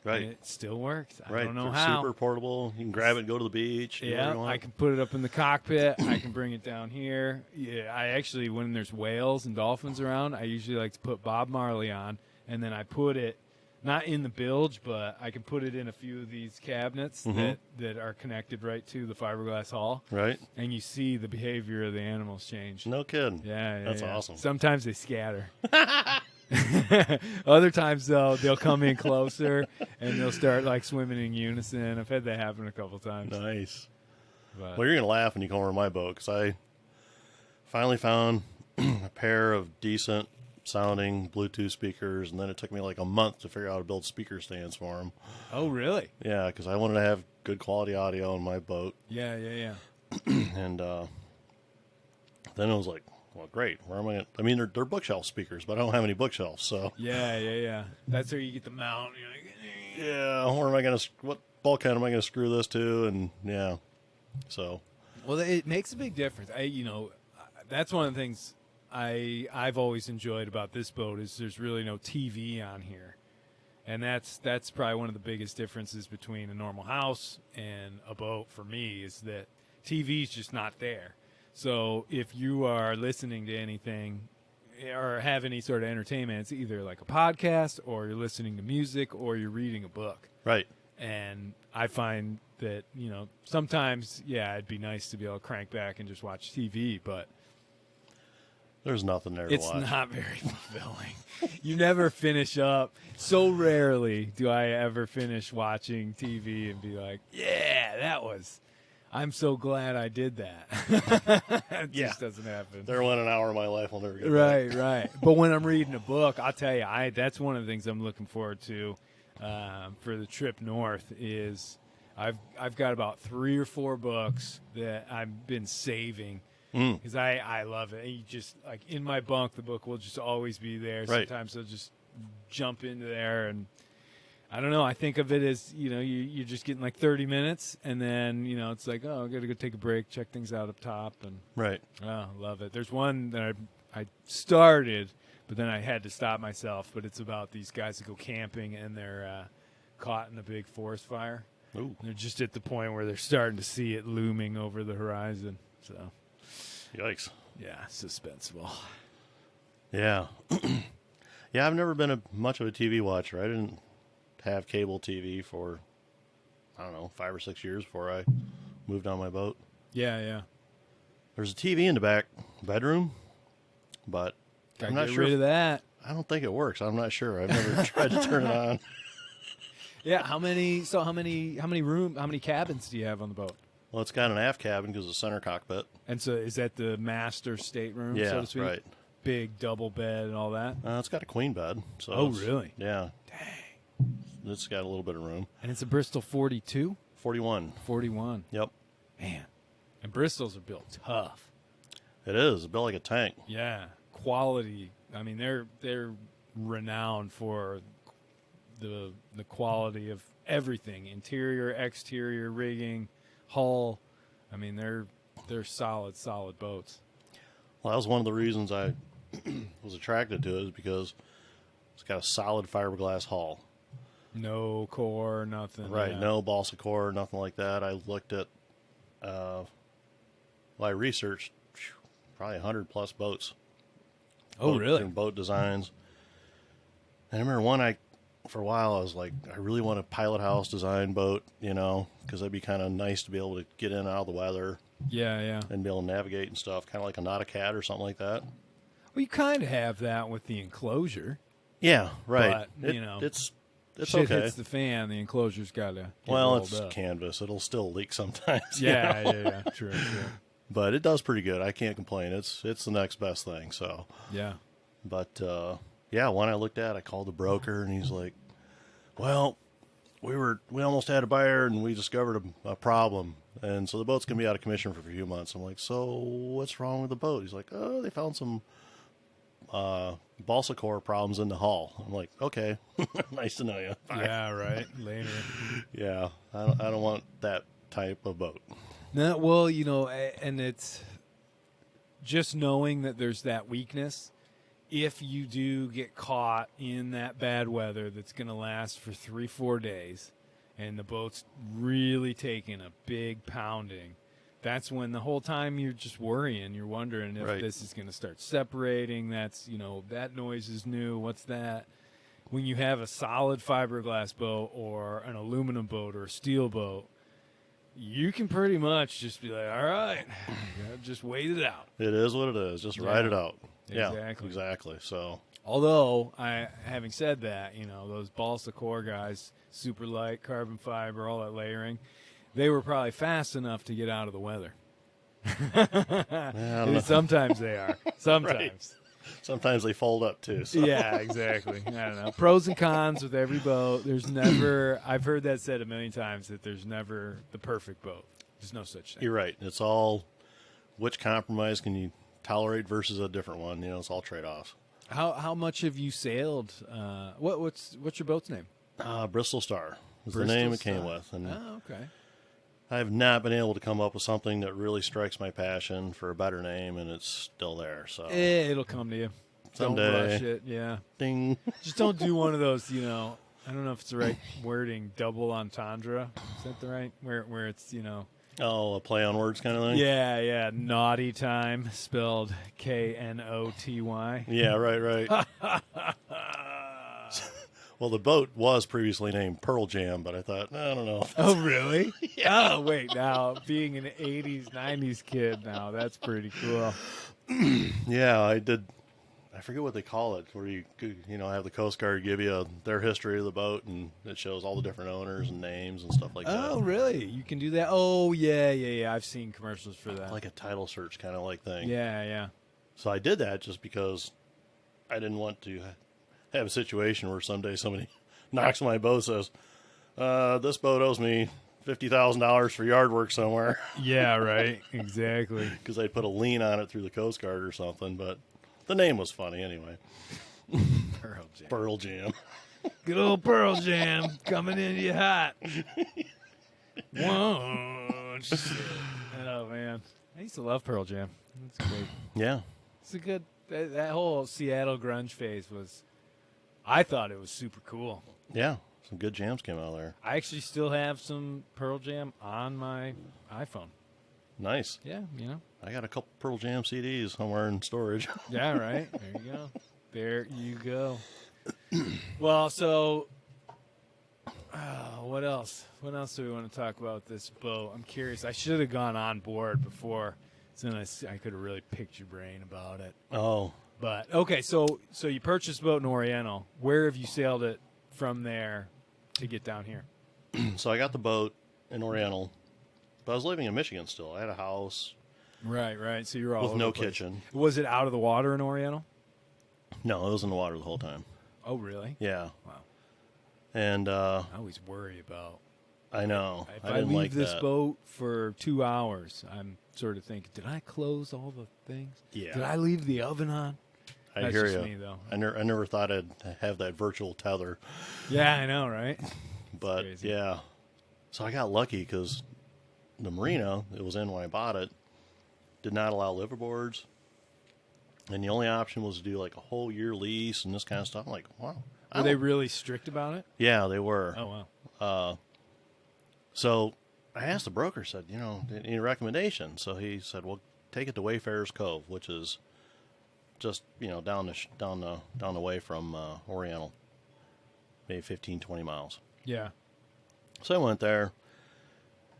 Right. And it still works. I Right. don't know They're how. super portable. You can grab it and go to the beach. do whatever you Yeah, want. I can put it up in the cockpit. I can bring it down here. Yeah, I actually, when there's whales and dolphins around, I usually like to put Bob Marley on, and then I put it not in the bilge, but I can put it in a few of these cabinets that are connected right to the fiberglass hull, Right. and you see the behavior of the animals change. No kidding. Yeah, That's awesome. Sometimes they scatter. Other times, though, they'll come in closer and they'll start like swimming in unison. I've had that happen a couple times. Nice. But, Well, you're going to laugh when you come over to my boat because I finally found a pair of decent sounding Bluetooth speakers, and then it took me like a month to figure out how to build speaker stands for them. oh, really? Yeah, because I wanted to have good quality audio on my boat. Yeah. And then it was like, well, great. Where am I going to? I mean, they're bookshelf speakers, but I don't have any bookshelves. So, Yeah. That's where you get the mount. You're like, yeah, where am I going to, what bulkhead am I going to screw this to? And, yeah, so. well, it makes a big difference. That's one of the things I've always enjoyed about this boat is there's really no TV on here. And that's probably one of the biggest differences between a normal house and a boat for me is that TV's just not there. So if you are listening to anything or have any sort of entertainment, it's either like a podcast or you're listening to music or you're reading a book. Right. And I find that, you know, sometimes, yeah, it'd be nice to be able to crank back and just watch TV, but There's nothing there to it's watch. not very fulfilling. You never finish up. So rarely do I ever finish watching TV and be like, yeah, I'm so glad I did that. It just doesn't happen. There went an hour of my life I'll never get back. Right. But when I'm reading a book, I'll tell you, that's one of the things I'm looking forward to for the trip north is I've got about 3 or 4 books that I've been saving because I love it. You just like in my bunk, the book will just always be there. Right. Sometimes I'll just jump into there and I don't know. I think of it as, you know, you're just getting like 30 minutes and then, you know, it's like, oh, I got to go take a break, check things out up top. And Right. oh, love it. There's one that I started, but then I had to stop myself. But it's about these guys that go camping and they're caught in a big forest fire. Ooh. They're just at the point where they're starting to see it looming over the horizon. So, Yikes. yeah, suspenseful. Yeah. Yeah, I've never been much of a TV watcher. I didn't have cable TV for, I don't know, 5 or 6 years before I moved on my boat. Yeah. There's a TV in the back bedroom, but Gotta I'm not get sure. rid of that. I don't think it works. I'm not sure. I've never tried to turn it on. Yeah, how many cabins do you have on the boat? Well, it's got an aft cabin because of the center cockpit. And so is that the master stateroom, so Yeah, to speak? right. Big double bed and all that? It's got a queen bed. So Oh, it's- really? Yeah. Dang. It's got a little bit of room. And it's a Bristol 42? 41. 41. Yep. Man. And Bristols are built tough. It is. It's built like a tank. Yeah. Quality. I mean, they're renowned for the quality of everything. Interior, exterior, rigging, hull. I mean, they're solid boats. Well, that was one of the reasons I was attracted to it, is because it's got a solid fiberglass hull. No core, nothing. Right, yeah. no balsa core, nothing like that. I looked at, I researched probably 100 plus boats. Oh, really? Different boat designs. And I remember for a while, I was like, I really want a pilot house design boat, because that'd be kind of nice to be able to get in and out of the weather. Yeah. And be able to navigate and stuff, kind of like a Nautica or something like that. Well, you kind of have that with the enclosure. Yeah, right. But, it's shit okay. hits the fan, the enclosure's got to get Well, rolled it's up. canvas. It'll still leak sometimes. Yeah. True. But it does pretty good. I can't complain. It's the next best thing. So, Yeah. but one I looked at, I called the broker, and he's like, "Well, we almost had a buyer, and we discovered a problem, and so the boat's gonna be out of commission for a few months." I'm like, "So what's wrong with the boat?" He's like, "Oh, they found some balsa core problems in the hull." I'm like, "Okay, nice to know you." Bye. Yeah, right. Later. Yeah, I don't want that type of boat. No, well, and it's just knowing that there's that weakness. If you do get caught in that bad weather that's going to last for 3-4 days, and the boat's really taking a big pounding, that's when the whole time you're just worrying. You're wondering if Right. this is going to start separating. That's, that noise is new. What's that? When you have a solid fiberglass boat or an aluminum boat or a steel boat, you can pretty much just be like, all right, just wait it out. It is what it is. Just ride it out. Yeah, Exactly. exactly. So, Although, having said that, those balsa core guys, super light, carbon fiber, all that layering, they were probably fast enough to get out of the weather. I don't know. Sometimes they are. Sometimes. Right. Sometimes they fold up too. So. Yeah, exactly. I don't know. Pros and cons with every boat. There's never, I've heard that said a million times, that there's never the perfect boat. There's no such thing. You're right. It's all which compromise can you tolerate versus a different one. It's all trade-offs. How much have you sailed? What's your boat's name? Bristol Star is the Bristol name it came Star. with. And Oh, okay. I have not been able to come up with something that really strikes my passion for a better name, and it's still there. So It'll come to you. Someday. Don't rush it. Yeah. ding. Just don't do one of those, I don't know if it's the right wording, double entendre. Is that the right? Where it's, Oh, a play on words kind of thing? Yeah. Naughty time, spelled Knoty. Yeah, right. Well, the boat was previously named Pearl Jam, but I thought, I don't know. Oh, really? Yeah. Oh, wait. Now, being an 80s, 90s kid now, that's pretty cool. Yeah, I did. I forget what they call it, where you have the Coast Guard give you their history of the boat, and it shows all the different owners and names and stuff like that. Oh, really? You can do that? Oh, yeah. I've seen commercials for that. Like a title search kind of like thing. Yeah. So I did that just because I didn't want to have a situation where someday somebody knocks on my boat and says, this boat owes me $50,000 for yard work somewhere. Yeah, right. Exactly. Because I'd put a lien on it through the Coast Guard or something, but the name was funny anyway. Pearl Jam. Pearl Jam. Good old Pearl Jam coming in you hot. Whoa. Shit. Oh, man. I used to love Pearl Jam. That's great. Yeah. It's a good, that whole Seattle grunge phase was, I thought it was super cool. Yeah. Some good jams came out of there. I actually still have some Pearl Jam on my iPhone. Nice. Yeah, I got a couple Pearl Jam CDs somewhere in storage. Yeah, right. There you go. Well, so what else? What else do we want to talk about with this boat? I'm curious. I should have gone on board before, so then I could have really picked your brain about it. Oh. But okay, so you purchased a boat in Oriental. Where have you sailed it from there to get down here? So I got the boat in Oriental, but I was living in Michigan still. I had a house Right. So you're all with over no the place. kitchen. Was it out of the water in Oriental? No, it was in the water the whole time. Oh, really? Yeah. Wow. And I always worry about I know. if I I didn't leave like this that. boat for 2 hours. I'm sort of thinking, did I close all the things? Yeah. Did I leave the oven on? I That's hear just you. me, though. I never thought I'd have that virtual tether, Yeah, I know, right? but crazy. yeah. So I got lucky because the marina it was in when I bought it did not allow liveaboards. And the only option was to do like a whole year lease and this kind of stuff. I'm like, wow. Were they really strict about it? Yeah, they were. Oh, wow. So I asked the broker, said, any recommendations? So he said, well, take it to Wayfarer's Cove, which is just, down the way from Oriental, maybe 15, 20 miles. Yeah. So I went there,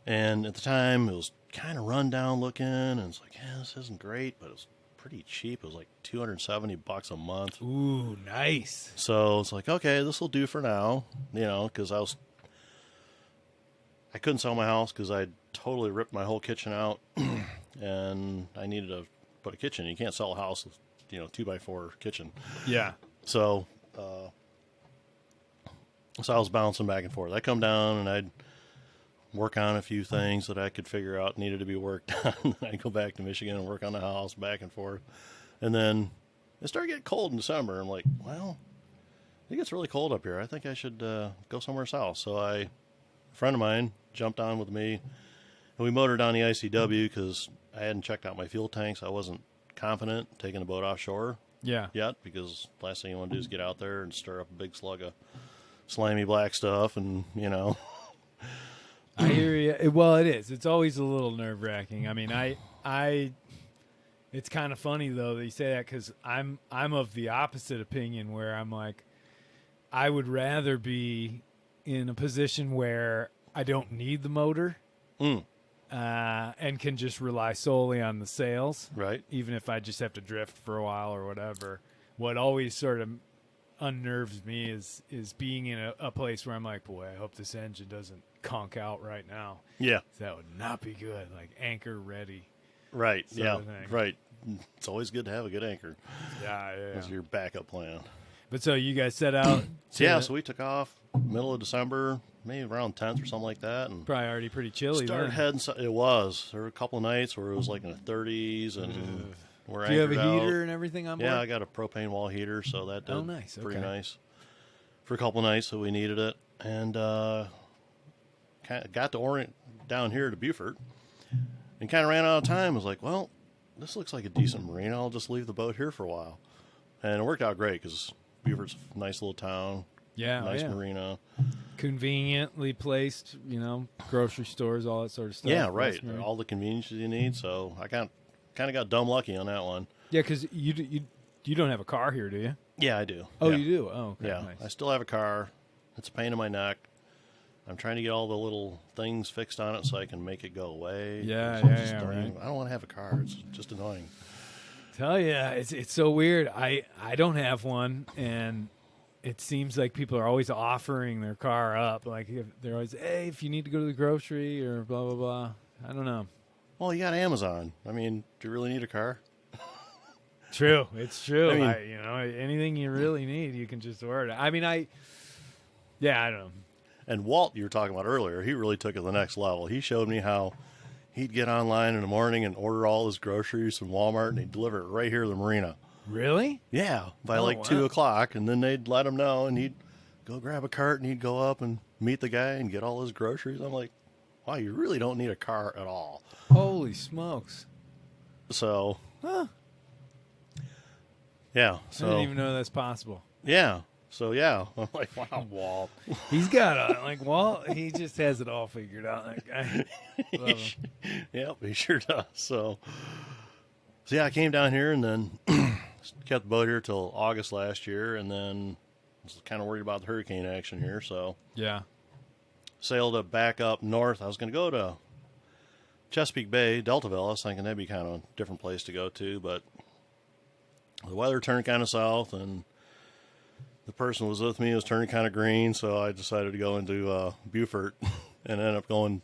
and at the time it was kind of run down looking, and it's like, yeah, this isn't great, but it's pretty cheap. It was like $270 a month. Ooh, nice. So it's like, okay, this will do for now, because I couldn't sell my house because I totally ripped my whole kitchen out, and I needed to put a kitchen. You can't sell a house with, 2x4 kitchen. Yeah. So, I was bouncing back and forth. I'd come down and I'd work on a few things that I could figure out needed to be worked on. I'd go back to Michigan and work on the house back and forth. And then it started getting cold in December. I'm like, well, it gets really cold up here. I think I should go somewhere south. So a friend of mine jumped on with me, and we motored down the ICW because I hadn't checked out my fuel tanks. I wasn't confident taking the boat offshore yet, because last thing you want to do is get out there and stir up a big slug of slimy black stuff, and I hear you. Well, it is. It's always a little nerve-wracking. I mean, it's kind of funny though that you say that, because I'm of the opposite opinion, where I'm like, I would rather be in a position where I don't need the motor, and can just rely solely on the sails. Right. Even if I just have to drift for a while or whatever. What always sort of unnerves me is being in a place where I'm like, boy, I hope this engine doesn't conk out right now. Yeah. That would not be good. Like anchor ready. Right. sort Yeah. of thing. Right. It's always good to have a good anchor Yeah. as your backup plan. But so you guys set out. So we took off middle of December, maybe around 10th or something like that, and Probably already pretty chilly. started then. heading. It was. There were a couple of nights where it was like in the 30s, and we're Do you have a anchored heater out. and everything on board? Yeah, I got a propane wall heater, so that did nice. pretty Okay. nice for a couple of nights that we needed it, and kind of got to down here to Beaufort, and kind of ran out of time. I was like, well, this looks like a decent marina. I'll just leave the boat here for a while, and it worked out great because Beaufort's a nice little town, Yeah. nice yeah. marina. Conveniently placed, grocery stores, all that sort of stuff. Yeah, right. That's very- All the conveniences you need. So I kind of got dumb lucky on that one. Yeah, because you don't have a car here, do you? Yeah, I do. Oh, yeah. you do? Oh, okay. Yeah, Nice. I still have a car. It's a pain in my neck. I'm trying to get all the little things fixed on it so I can make it go away. Yeah, It's yeah, just yeah, don't right. even- I don't want to have a car. It's just annoying. Tell you, it's so weird. I don't have one, and it seems like people are always offering their car up. Like they're always, hey, if you need to go to the grocery or blah blah blah. I don't know. Well, you got Amazon. I mean, do you really need a car? True, it's true. I mean- Anything you really need, you can just order. I mean, I don't know. And Walt, you were talking about earlier, he really took it to the next level. He showed me how he'd get online in the morning and order all his groceries from Walmart, and he'd deliver it right here to the marina. Really? Yeah, by Oh, like wow. 2 o'clock, and then they'd let him know, and he'd go grab a cart, and he'd go up and meet the guy and get all his groceries. I'm like, wow, you really don't need a car at all. Holy smokes! So, Huh? yeah, I so didn't even know that's possible. yeah, so yeah, I'm like, wow, Walt. He's got Walt. He just has it all figured out. That guy. Love him. Yep, he sure does. So yeah, I came down here and then kept the boat here till August last year, and then was kind of worried about the hurricane action here, so Yeah. sailed back up north. I was going to go to Chesapeake Bay, Deltaville. I was thinking that'd be kind of a different place to go to, but the weather turned kind of south, and the person who was with me was turning kind of green, so I decided to go into Beaufort and ended up going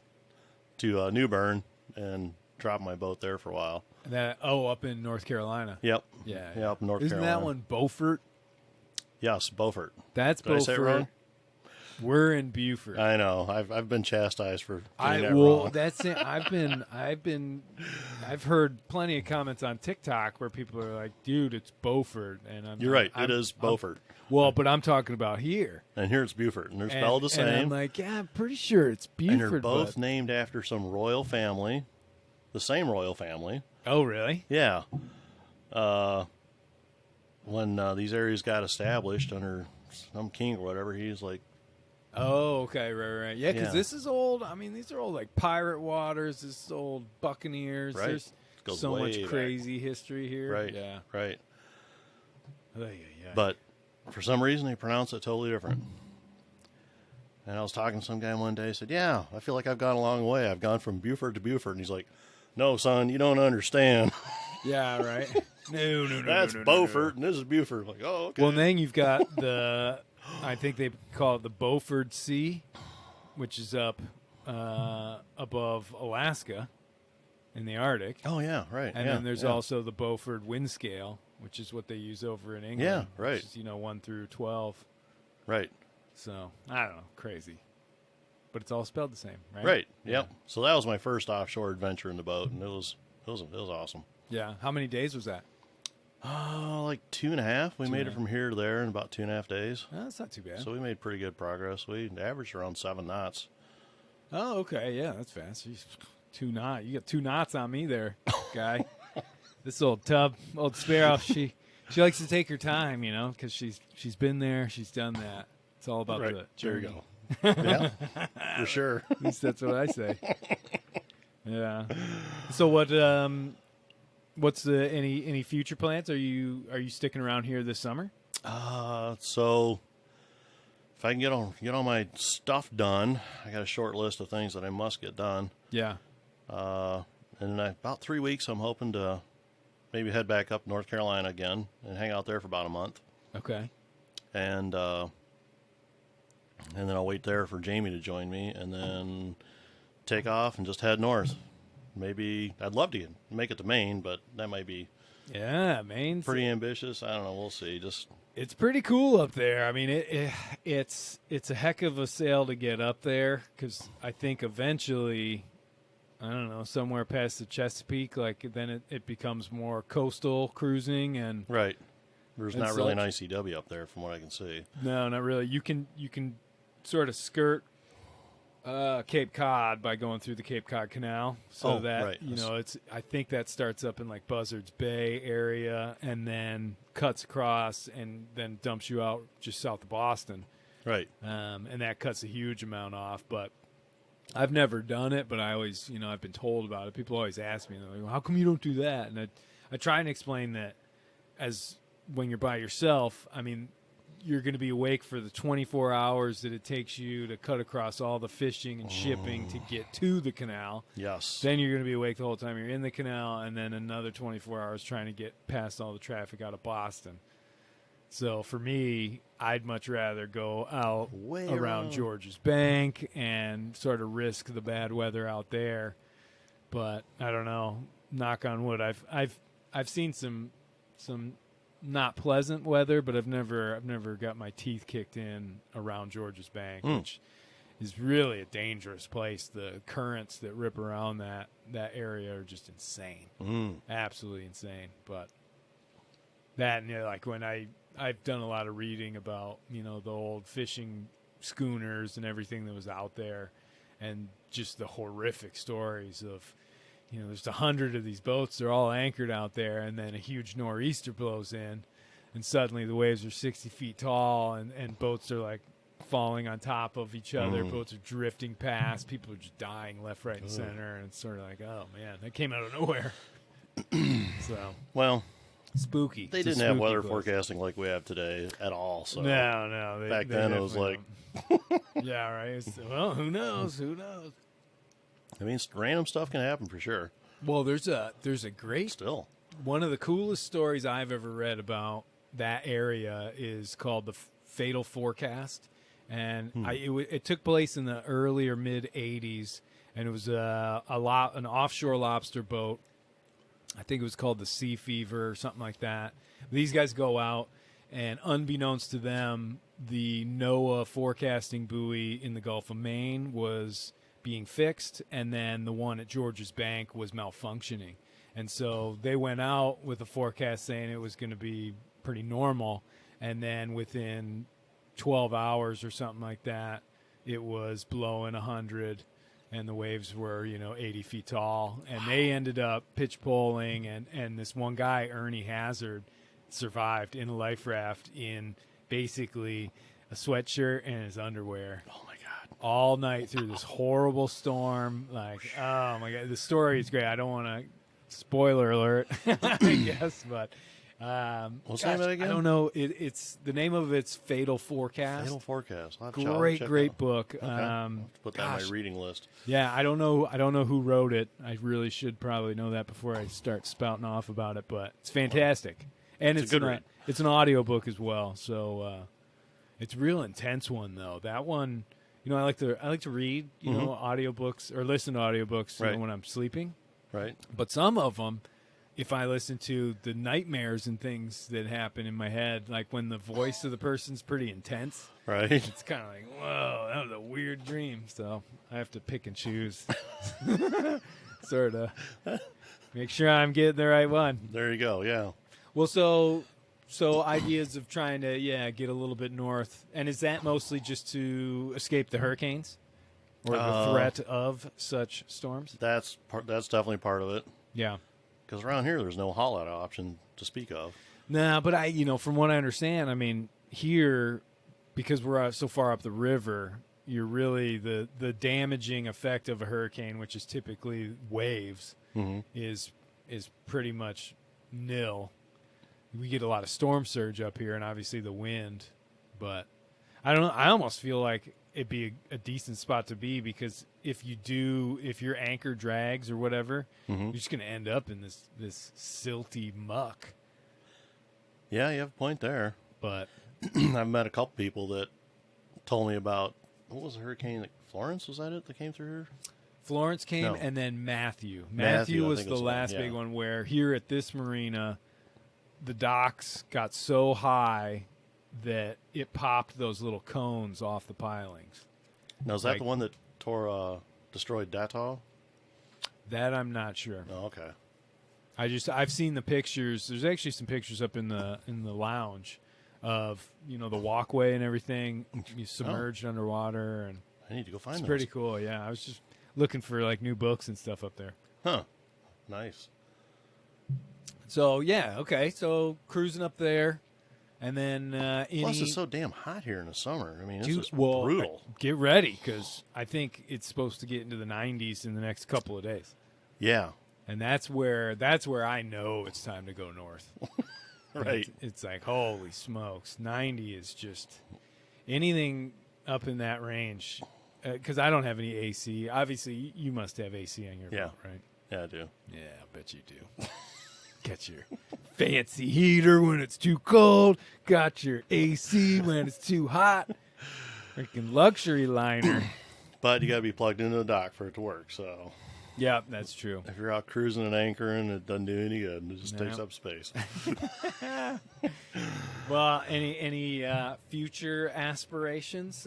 to New Bern and drop my boat there for a while. Up in North Carolina. Yep. Yeah. Yeah, up in North Isn't Carolina. that one Beaufort? Yes, Beaufort. That's Did I Beaufort. say it wrong? We're in Beaufort. I know. I've been chastised for getting that well, wrong. that's it. I've been I've heard plenty of comments on TikTok where people are like, "Dude, it's Beaufort," and You're right. It is Beaufort. Well, but I'm talking about here. And here it's Beaufort, and they're spelled the same. And I'm like, yeah, I'm pretty sure it's Beaufort. And they're both named after some royal family, the same royal family. Oh, really? Yeah. When these areas got established under some king or whatever, he's like, oh, okay, right. Yeah, because this is old. I mean, these are old, like Pirate Waters. This is old Buccaneers. Right. There's so much crazy history here. Right. Yeah. Right. Yeah. But for some reason, they pronounce it totally different. And I was talking to some guy one day. He said, yeah, I feel like I've gone a long way. I've gone from Beaufort to Beaufort. And he's like, no, son, you don't understand. Yeah, right. No. That's Beaufort, and this is Beaufort. I'm like, oh, okay. Well, then you've got I think they call it the Beaufort Sea, which is up above Alaska in the Arctic. Oh, yeah, right. And then there's also the Beaufort wind scale, which is what they use over in England. Yeah, right. Which is, 1 through 12. Right. So, I don't know, crazy. But it's all spelled the same, right? Right, yep. So that was my first offshore adventure in the boat, and it was awesome. Yeah. How many days was that? Like 2.5. We made it from here to there in about 2.5 days. Oh, that's not too bad. So we made pretty good progress. We averaged around 7 knots. Oh, okay. Yeah, that's fast. 2 knots. You got 2 knots on me there, guy. This old Sparrow, she likes to take her time, because she's been there, she's done that. It's all about the journey. There you go. Yeah, for sure. At least that's what I say. Yeah. So what's any future plans? Are you sticking around here this summer? So if I can get all my stuff done, I got a short list of things that I must get done. Yeah. And in about 3 weeks, I'm hoping to maybe head back up North Carolina again and hang out there for about a month. Okay. And then I'll wait there for Jamie to join me, and then take off and just head north. Maybe I'd love to make it to Maine, but that might be Maine's pretty ambitious. I don't know. We'll see. It's pretty cool up there. I mean, it's a heck of a sail to get up there, because I think eventually, I don't know, somewhere past the Chesapeake, like then it becomes more coastal cruising and right. There's not really an ICW up there, from what I can see. No, not really. You can sort of skirt Cape Cod by going through the Cape Cod Canal, so I think that starts up in like Buzzards Bay area and then cuts across and then dumps you out just south of Boston. Right. And that cuts a huge amount off, but I've never done it, but I always, I've been told about it. People always ask me, they're like, well, how come you don't do that? And I try and explain that as when you're by yourself, I mean, you're going to be awake for the 24 hours that it takes you to cut across all the fishing and shipping to get to the canal. Yes. Then you're going to be awake the whole time you're in the canal, and then another 24 hours trying to get past all the traffic out of Boston. So for me, I'd much rather go out around George's Bank and sort of risk the bad weather out there. But I don't know. Knock on wood. I've seen some not pleasant weather, but I've never got my teeth kicked in around George's Bank, which is really a dangerous place. The currents that rip around that area are just insane, absolutely insane. But that, and like when I've done a lot of reading about the old fishing schooners and everything that was out there, and just the horrific stories of. There's 100 of these boats. They're all anchored out there, and then a huge nor'easter blows in, and suddenly the waves are 60 feet tall, and boats are like falling on top of each other. Boats are drifting past. People are just dying left, right, and center, and it's sort of like, oh, man, that came out of nowhere. Well, spooky. They didn't have weather forecasting like we have today at all. So no. Back then it was like... yeah, right. Well, who knows? Who knows? I mean, random stuff can happen for sure. Well, there's a great still one of the coolest stories I've ever read about that area is called the Fatal Forecast, and it took place in the early or mid '80s, and it was an offshore lobster boat. I think it was called the Sea Fever or something like that. These guys go out, and unbeknownst to them, the NOAA forecasting buoy in the Gulf of Maine was being fixed, and then the one at George's Bank was malfunctioning. And so they went out with a forecast saying it was going to be pretty normal. And then within 12 hours or something like that, it was blowing 100 and the waves were, 80 feet tall. And they ended up pitch poling. And this one guy, Ernie Hazard, survived in a life raft in basically a sweatshirt and his underwear. Oh, my God. All night through this horrible storm. Like, oh, my God. The story is great. I don't want to... Spoiler alert, I guess, but what's the name of it again? I don't know. It's the name of it's Fatal Forecast. Fatal Forecast. Great book. Okay. I'll have to put that on my reading list. Yeah, I don't know who wrote it. I really should probably know that before I start spouting off about it. But it's fantastic, and it's a good read. It's an audio book as well. So it's a real intense one though. That one, I like to read, audiobooks or listen to audiobooks Right. when I'm sleeping. Right. But some of them, if I listen to the nightmares and things that happen in my head, like when the voice of the person's pretty intense, Right. it's kind of like, whoa, that was a weird dream. So I have to pick and choose, sort of, make sure I'm getting the right one. There you go. Yeah. Well, so ideas of trying to, get a little bit north. And is that mostly just to escape the hurricanes? Or the threat of such storms? That's definitely part of it. Yeah. Because around here, there's no haul-out option to speak of. Nah, but from what I understand, I mean, here, because we're so far up the river, you're really the damaging effect of a hurricane, which is typically waves, is pretty much nil. We get a lot of storm surge up here, and obviously the wind, but I don't know. I almost feel like it'd be a decent spot to be because if your anchor drags or whatever, you're just going to end up in this silty muck. Yeah, you have a point there. But I've met a couple people that told me about, what was the hurricane? Florence, was that it that came through here? Florence came, No. and then Matthew. Matthew, I was think the was last one, yeah. big one where here at this marina, the docks got so high that it popped those little cones off the pilings. Now, is that the one that destroyed Datow? That I'm not sure. Oh, okay. I've seen the pictures. There's actually some pictures up in the lounge of the walkway and everything. You submerged underwater, and I need to go find those. it's pretty cool. Yeah, I was just looking for like new books and stuff up there. Huh. Nice. So yeah, okay. So cruising up there, and then Plus, it's so damn hot here in the summer. I mean, it's just well, brutal. Get ready because I think it's supposed to get into the 90s in the next couple of days. Yeah. And that's where I know it's time to go north. Right. It's like, holy smokes, 90 is just anything up in that range. Because I don't have any AC. Obviously, you must have AC on your boat, right? Yeah, I do. Yeah, I bet you do. Got your fancy heater when it's too cold. Got your AC when it's too hot. Freaking luxury liner. But you got to be plugged into the dock for it to work. So Yeah, that's true. if you're out cruising and anchoring, it doesn't do any good. It just takes up space. Well, any future aspirations,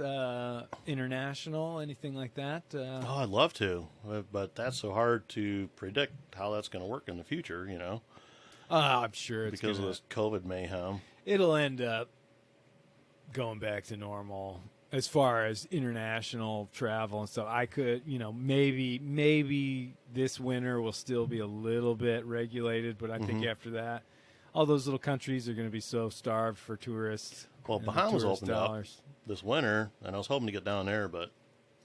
international, anything like that? Oh, I'd love to, but that's so hard to predict how that's going to work in the future, I'm sure it's because of this COVID mayhem. it'll end up going back to normal as far as international travel and stuff. I could, maybe this winter will still be a little bit regulated, but I think after that, all those little countries are going to be so starved for tourists. Well, and Bahamas tourist opened up this winter, and I was hoping to get down there, but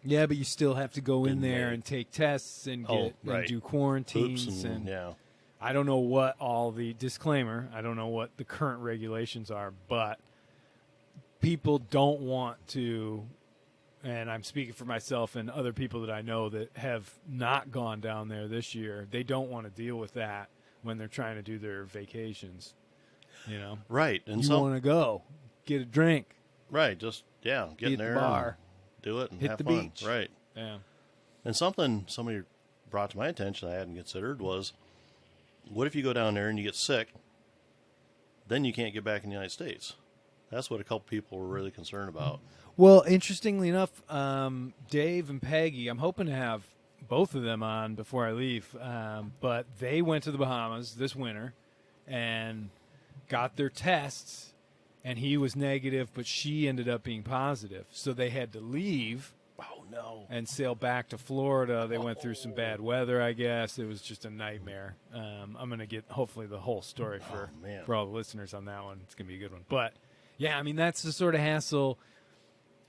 Yeah, but you still have to go in Didn't there they? and take tests and Oh, get right. and do quarantines oops, and yeah. I don't know what all the disclaimer. I don't know what the current regulations are, but people don't want to, and I'm speaking for myself and other people that I know that have not gone down there this year. They don't want to deal with that when they're trying to do their vacations. Right, and You want to go get a drink, right, just get Be at in the there, bar. and do it, and Hit have the fun. beach. Right, yeah. and something somebody brought to my attention I hadn't considered was, what if you go down there and you get sick, then you can't get back in the United States? That's what a couple people were really concerned about. Well, interestingly enough, Dave and Peggy, I'm hoping to have both of them on before I leave. But they went to the Bahamas this winter and got their tests, and he was negative, but she ended up being positive. So they had to leave. Oh, no. And sail back to Florida. They went through some bad weather, I guess. It was just a nightmare. I'm going to get, hopefully, the whole story for all the listeners on that one. It's going to be a good one. But, yeah, I mean, that's the sort of hassle,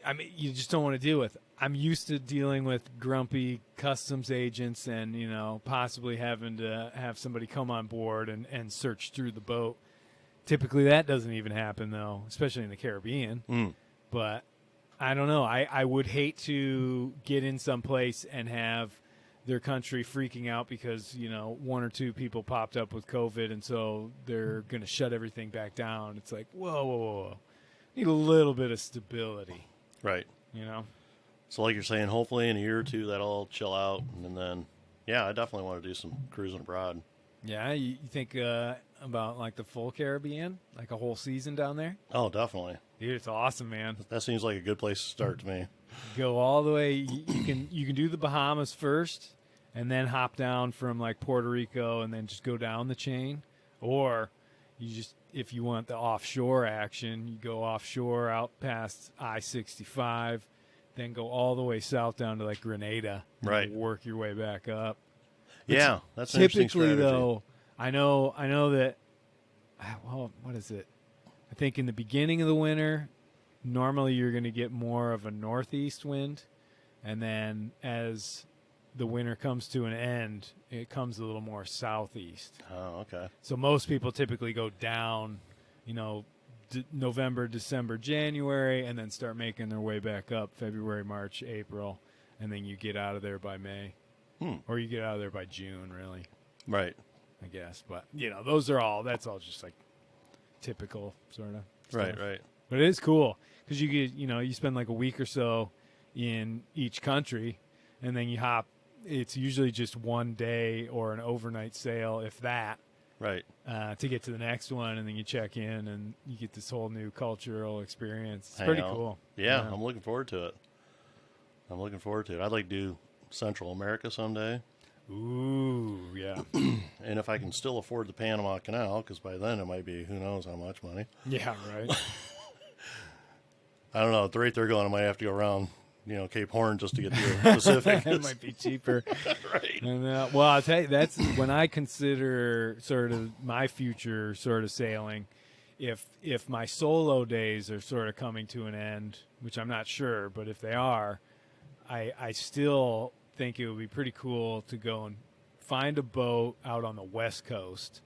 I mean, you just don't want to deal with. I'm used to dealing with grumpy customs agents and, you know, possibly having to have somebody come on board and search through the boat. Typically, that doesn't even happen, though, especially in the Caribbean. But I don't know. I would hate to get in some place and have their country freaking out because, you know, one or two people popped up with COVID, and so they're going to shut everything back down. It's like, whoa. Need a little bit of stability. Right. You know? So like you're saying, hopefully in a year or two that'll all chill out, and then, yeah, I definitely want to do some cruising abroad. Yeah, you think about, like, the full Caribbean? Like a whole season down there? Oh, definitely. Dude, it's awesome, man. That seems like a good place to start to me. Go all the way. You can do the Bahamas first, and then hop down from like Puerto Rico, and then just go down the chain. Or you just, if you want the offshore action, you go offshore out past I-65, then go all the way south down to like Grenada, and right? Work your way back up. Yeah, that's an interesting strategy. Typically, though, I know that. Well, what is it? I think in the beginning of the winter, normally you're going to get more of a northeast wind, and then as the winter comes to an end, it comes a little more southeast. Oh, okay. So most people typically go down, you know, November, December, January, and then start making their way back up February, March, April, and then you get out of there by May. Or you get out of there by June, really. Right. I guess. But, you know, that's all just like typical sort of stuff. Right. But it is cool because you get, you know, you spend like a week or so in each country, and then you hop. It's usually just one day or an overnight sail, if that. Right. To get to the next one, and then you check in, and you get this whole new cultural experience. It's pretty cool. Yeah, I'm looking forward to it. I'd like to do Central America someday. Ooh, yeah. And if I can still afford the Panama Canal, because by then it might be who knows how much money. Yeah, right. I don't know. At the rate they're going, I might have to go around, you know, Cape Horn just to get to the Pacific. It might be cheaper. Right. And, well, I'll tell you, that's when I consider sort of my future sort of sailing. If my solo days are sort of coming to an end, which I'm not sure, but if they are, I still think it would be pretty cool to go and find a boat out on the West Coast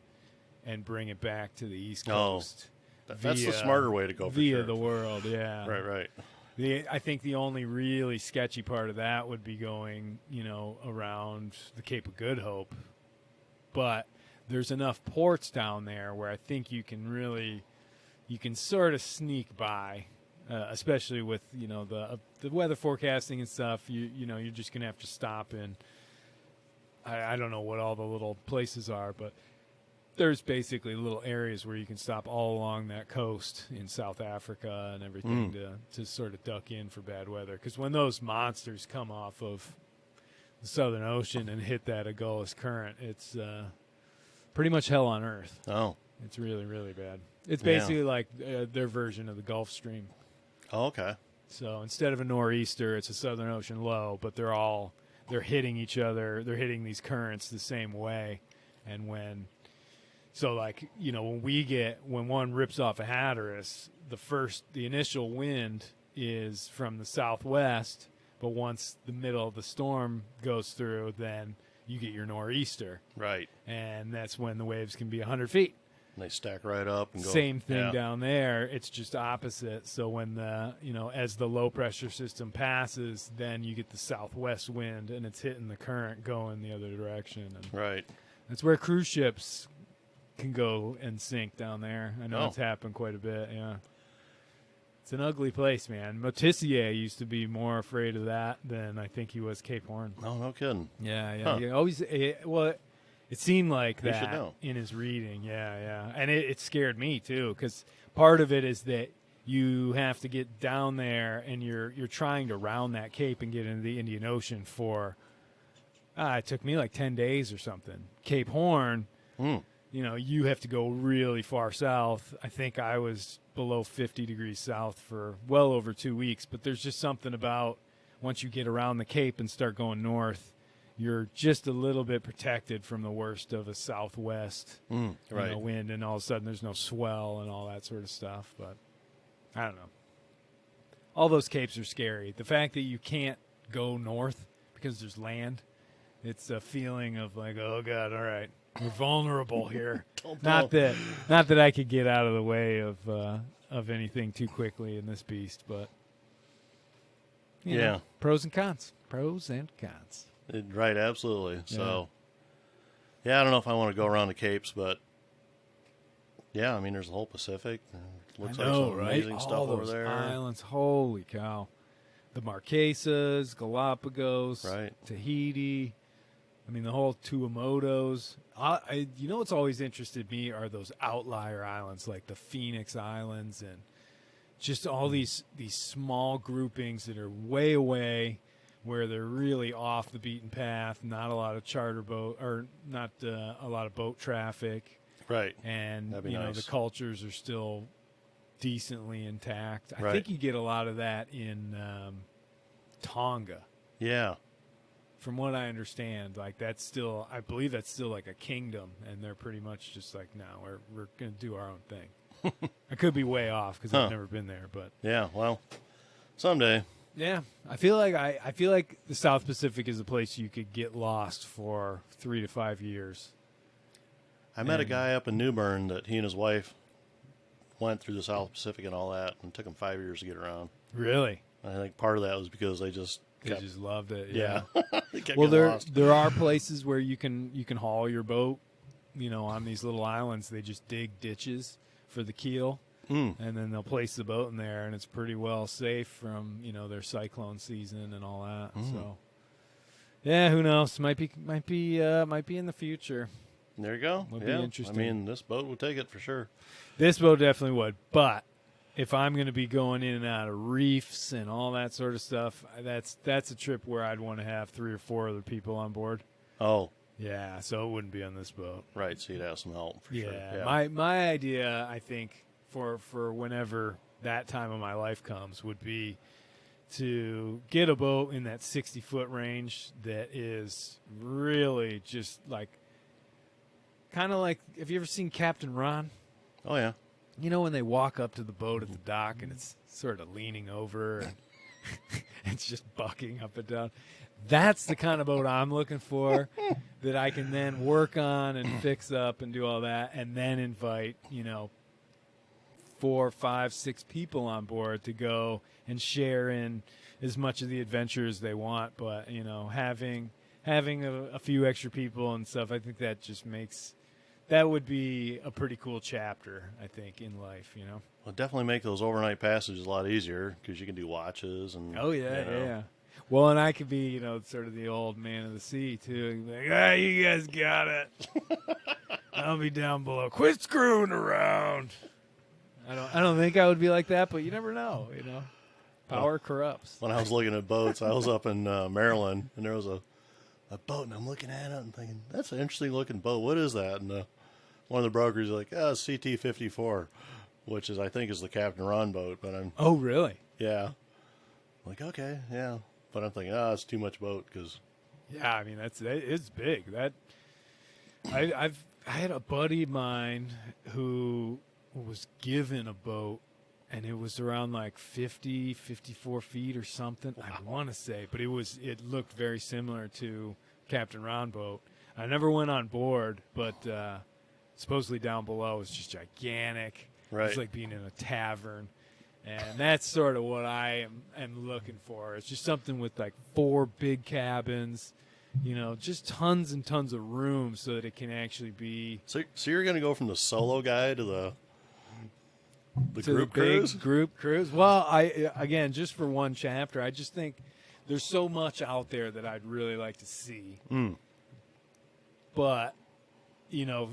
and bring it back to the East Coast. That's the smarter way to go. Via the world, yeah. Right. I think the only really sketchy part of that would be going, you know, around the Cape of Good Hope. But there's enough ports down there where I think you can sort of sneak by, especially with, you know, the weather forecasting and stuff. You know, you're just going to have to stop in. I don't know what all the little places are, but there's basically little areas where you can stop all along that coast in South Africa and everything to sort of duck in for bad weather. Because when those monsters come off of the Southern Ocean and hit that Agulhas Current, it's pretty much hell on earth. Oh. It's really, really bad. It's basically like their version of the Gulf Stream. Oh, okay. So instead of a nor'easter, it's a Southern Ocean low, but they're hitting each other. They're hitting these currents the same way. And so like, you know, when one rips off a Hatteras, the initial wind is from the southwest, but once the middle of the storm goes through, then you get your nor'easter. Right. And that's when the waves can be 100 feet. And they stack right up and go. Same thing down there. It's just opposite. So when as the low pressure system passes, then you get the southwest wind and it's hitting the current going the other direction. And right. That's where cruise ships can go and sink down there. I know it's happened quite a bit. Yeah. It's an ugly place, man. Motissier used to be more afraid of that than I think he was Cape Horn. Oh, no kidding. Yeah. Huh. He always, it seemed like that in his reading. Yeah. And it scared me too, because part of it is that you have to get down there and you're trying to round that cape and get into the Indian Ocean for It took me like 10 days or something. Cape Horn, you have to go really far south. I think I was below 50 degrees south for well over 2 weeks. But there's just something about once you get around the Cape and start going north, you're just a little bit protected from the worst of a southwest wind, and all of a sudden there's no swell and all that sort of stuff. But I don't know. All those capes are scary. The fact that you can't go north because there's land, it's a feeling of like, oh God, all right, we're vulnerable here. Not that I could get out of the way of anything too quickly in this beast, but you know, pros and cons. Pros and cons. Right, absolutely. So, I don't know if I want to go around the Capes, but yeah, I mean, there's the whole Pacific. Looks like some amazing stuff all over those there. islands, holy cow! The Marquesas, Galapagos, Tahiti. I mean, the whole Tuamotus. You know what's always interested me are those outlier islands like the Phoenix Islands and just all these small groupings that are way away, where they're really off the beaten path, not a lot of charter boat or not a lot of boat traffic. Right. And, nice. The cultures are still decently intact. I think you get a lot of that in Tonga. Yeah. From what I understand, like I believe that's still like a kingdom, and they're pretty much just like, no, we're going to do our own thing. I could be way off because I've never been there, but yeah, well, someday. Yeah, I feel like the South Pacific is a place you could get lost for 3 to 5 years. I met a guy up in New Bern that he and his wife went through the South Pacific and all that, and it took them 5 years to get around. Really? I think part of that was because they just loved it. Yeah. They kept well, getting lost. there are places where you can haul your boat, on these little islands. They just dig ditches for the keel. And then they'll place the boat in there, and it's pretty well safe from their cyclone season and all that. So, yeah, who knows? Might be in the future. There you go. Would be interesting. I mean, this boat would take it for sure. This boat definitely would. But if I'm going to be going in and out of reefs and all that sort of stuff, that's a trip where I'd want to have 3 or 4 other people on board. Oh. Yeah, so it wouldn't be on this boat. Right, so you'd have some help for sure. Yeah. My idea, I think, for whenever that time of my life comes would be to get a boat in that 60-foot range that is really just like kind of like, have you ever seen Captain Ron? Oh, yeah. When they walk up to the boat at the dock and it's sort of leaning over and it's just bucking up and down. That's the kind of boat I'm looking for that I can then work on and fix up and do all that and then invite, 4, 5, 6 people on board to go and share in as much of the adventure as they want. But, having a few extra people and stuff, I think that just that would be a pretty cool chapter, I think, in life, Well, definitely make those overnight passages a lot easier because you can do watches and. Oh, yeah, yeah. Well, and I could be, sort of the old man of the sea, too. Like, you guys got it. I'll be down below. Quit screwing around. I don't think I would be like that, but you never know, Power corrupts. When I was looking at boats, I was up in Maryland, and there was a boat, and I'm looking at it and thinking, that's an interesting looking boat. What is that? And one of the brokers is like, CT-54, which I think is the Captain Ron boat. But I'm. Oh, really? Yeah. I'm like, okay, yeah. But I'm thinking, it's too much boat because. Yeah, I mean it's big. I had a buddy of mine who was given a boat, and it was around like 54 feet or something. Wow. I want to say, but it looked very similar to Captain Ron boat. I never went on board, but supposedly down below is just gigantic. Right. It's like being in a tavern. And that's sort of what I am looking for. It's just something with like 4 big cabins, just tons and tons of room so that it can actually be. So you're going to go from the solo guy to the group big cruise? Group cruise. Well, again, just for one chapter, I just think there's so much out there that I'd really like to see. But,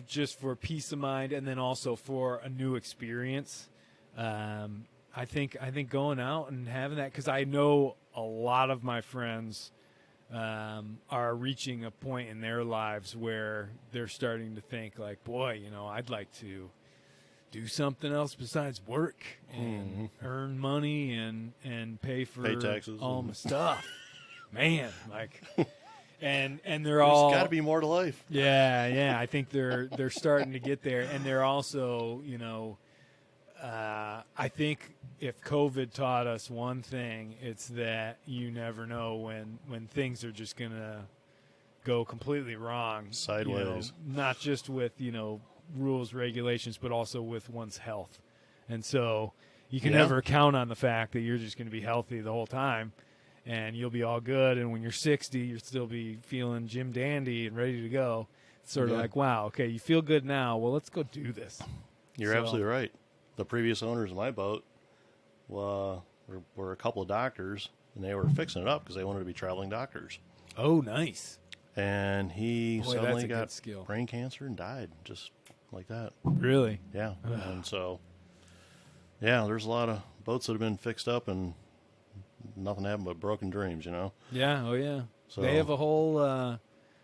just for peace of mind and then also for a new experience. I think going out and having that, because I know a lot of my friends are reaching a point in their lives where they're starting to think like, boy, I'd like to do something else besides work and earn money and pay taxes all and my stuff. Man, like, and they're There's all got to be more to life. Yeah. I think they're starting to get there, and they're also, I think if COVID taught us one thing, it's that you never know when things are just gonna go completely wrong, Sideways. Not just with rules, regulations, but also with one's health. And so you can never count on the fact that you're just going to be healthy the whole time and you'll be all good. And when you're 60, you'll still be feeling Jim Dandy and ready to go. It's sort of like, wow, okay, you feel good now. Well, let's go do this. You're absolutely right. The previous owners of my boat were a couple of doctors, and they were fixing it up because they wanted to be traveling doctors. Oh, nice. And he Boy, suddenly got brain cancer and died just like that. Really? Yeah. And so, there's a lot of boats that have been fixed up and nothing happened but broken dreams, Yeah. Oh, yeah. So they have a whole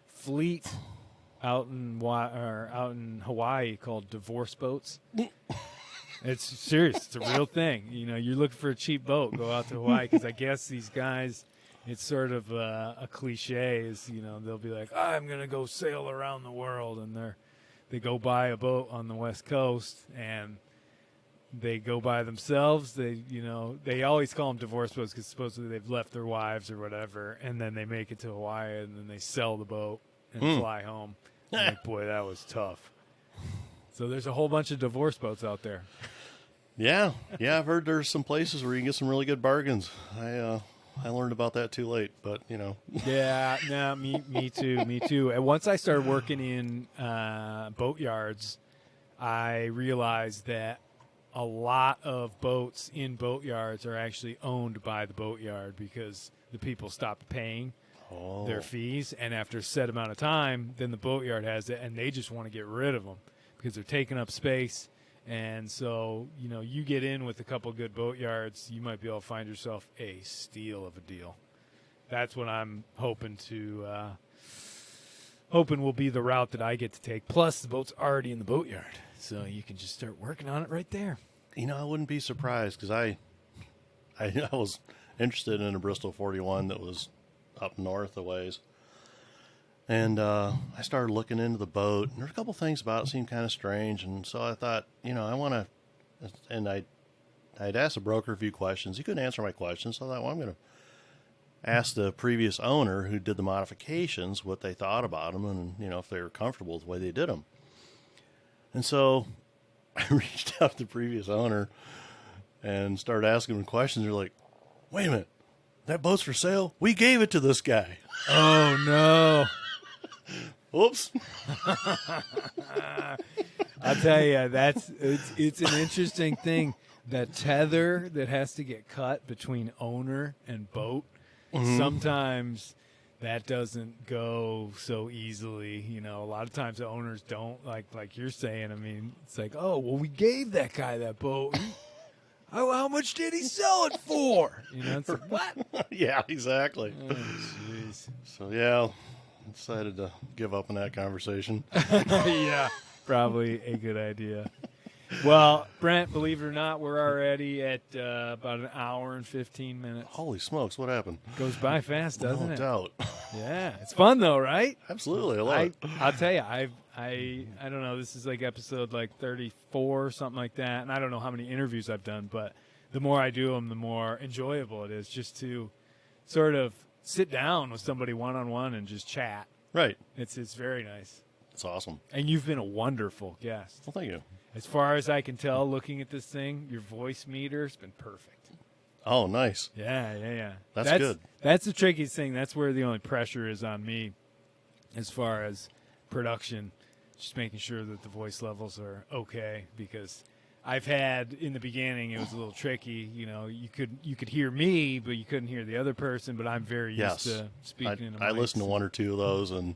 fleet out in Hawaii called divorce boats. It's serious. It's a real thing. You're looking for a cheap boat, go out to Hawaii, because I guess these guys, it's sort of a cliche is, they'll be like, I'm going to go sail around the world. And they go buy a boat on the West Coast and they go by themselves. They always call them divorce boats because supposedly they've left their wives or whatever. And then they make it to Hawaii and then they sell the boat and fly home. Like, boy, that was tough. So there's a whole bunch of divorce boats out there. Yeah. I've heard there's some places where you can get some really good bargains. I learned about that too late, but Yeah, no, me too. And once I started working in boat yards, I realized that a lot of boats in boat yards are actually owned by the boat yard because the people stopped paying their fees, and after a set amount of time, then the boat yard has it, and they just want to get rid of them because they're taking up space. And so, you get in with a couple good boat yards, you might be able to find yourself a steal of a deal. That's what I'm hoping will be the route that I get to take. Plus, the boat's already in the boat yard, so you can just start working on it right there. I wouldn't be surprised because I was interested in a Bristol 41 that was up north a ways. And I started looking into the boat, and there's a couple things about it seemed kind of strange. And so I thought, I want to, and I'd asked the broker a few questions. He couldn't answer my questions, so I thought, well, I'm going to ask the previous owner who did the modifications what they thought about them and, if they were comfortable with the way they did them. And so I reached out to the previous owner and started asking him questions. They're like, wait a minute, that boat's for sale? We gave it to this guy. Oh, no. Oops. I'll tell you, it's an interesting thing. That tether that has to get cut between owner and boat, sometimes that doesn't go so easily. A lot of times the owners don't, like you're saying. I mean, it's like, oh, well, we gave that guy that boat. How much did he sell it for? It's like, what? Yeah, exactly. Oh, jeez. So, I decided to give up on that conversation. Yeah, probably a good idea. Well, Brent, believe it or not, we're already at about an hour and 15 minutes. Holy smokes, what happened? Goes by fast, doesn't it? No doubt. Yeah, it's fun though, right? Absolutely, I love it. I'll tell you, I don't know, this is like episode 34 or something like that, and I don't know how many interviews I've done, but the more I do them, the more enjoyable it is just to sort of sit down with somebody one-on-one and just chat. Right. It's very nice. It's awesome. And you've been a wonderful guest. Well, thank you. As far as I can tell, looking at this thing, your voice meter's been perfect. Oh, nice. Yeah. That's good. That's the trickiest thing. That's where the only pressure is on me as far as production, just making sure that the voice levels are okay, because I've had, in the beginning, it was a little tricky. You could hear me, but you couldn't hear the other person, but I'm very used to speaking in a mic. I listened to one or two of those, and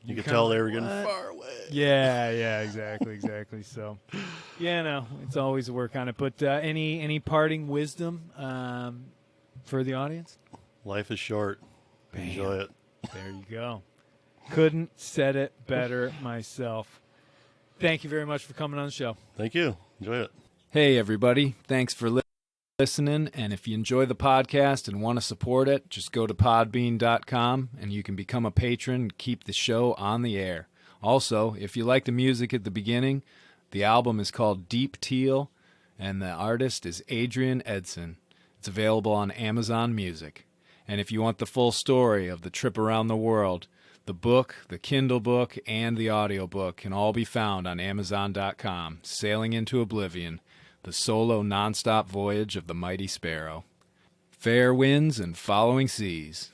you could tell they were getting far away. Yeah, exactly. So, it's always a work on it. But any parting wisdom for the audience? Life is short. Enjoy it. There you go. Couldn't said it better myself. Thank you very much for coming on the show. Thank you. Enjoy it. Hey, everybody. Thanks for listening. And if you enjoy the podcast and want to support it, just go to podbean.com and you can become a patron and keep the show on the air. Also, if you like the music at the beginning, the album is called Deep Teal, and the artist is Adrian Edson. It's available on Amazon Music. And if you want the full story of the trip around the world, the book, the Kindle book, and the audiobook can all be found on Amazon.com. Sailing into Oblivion, the solo nonstop voyage of the mighty Sparrow. Fair winds and following seas.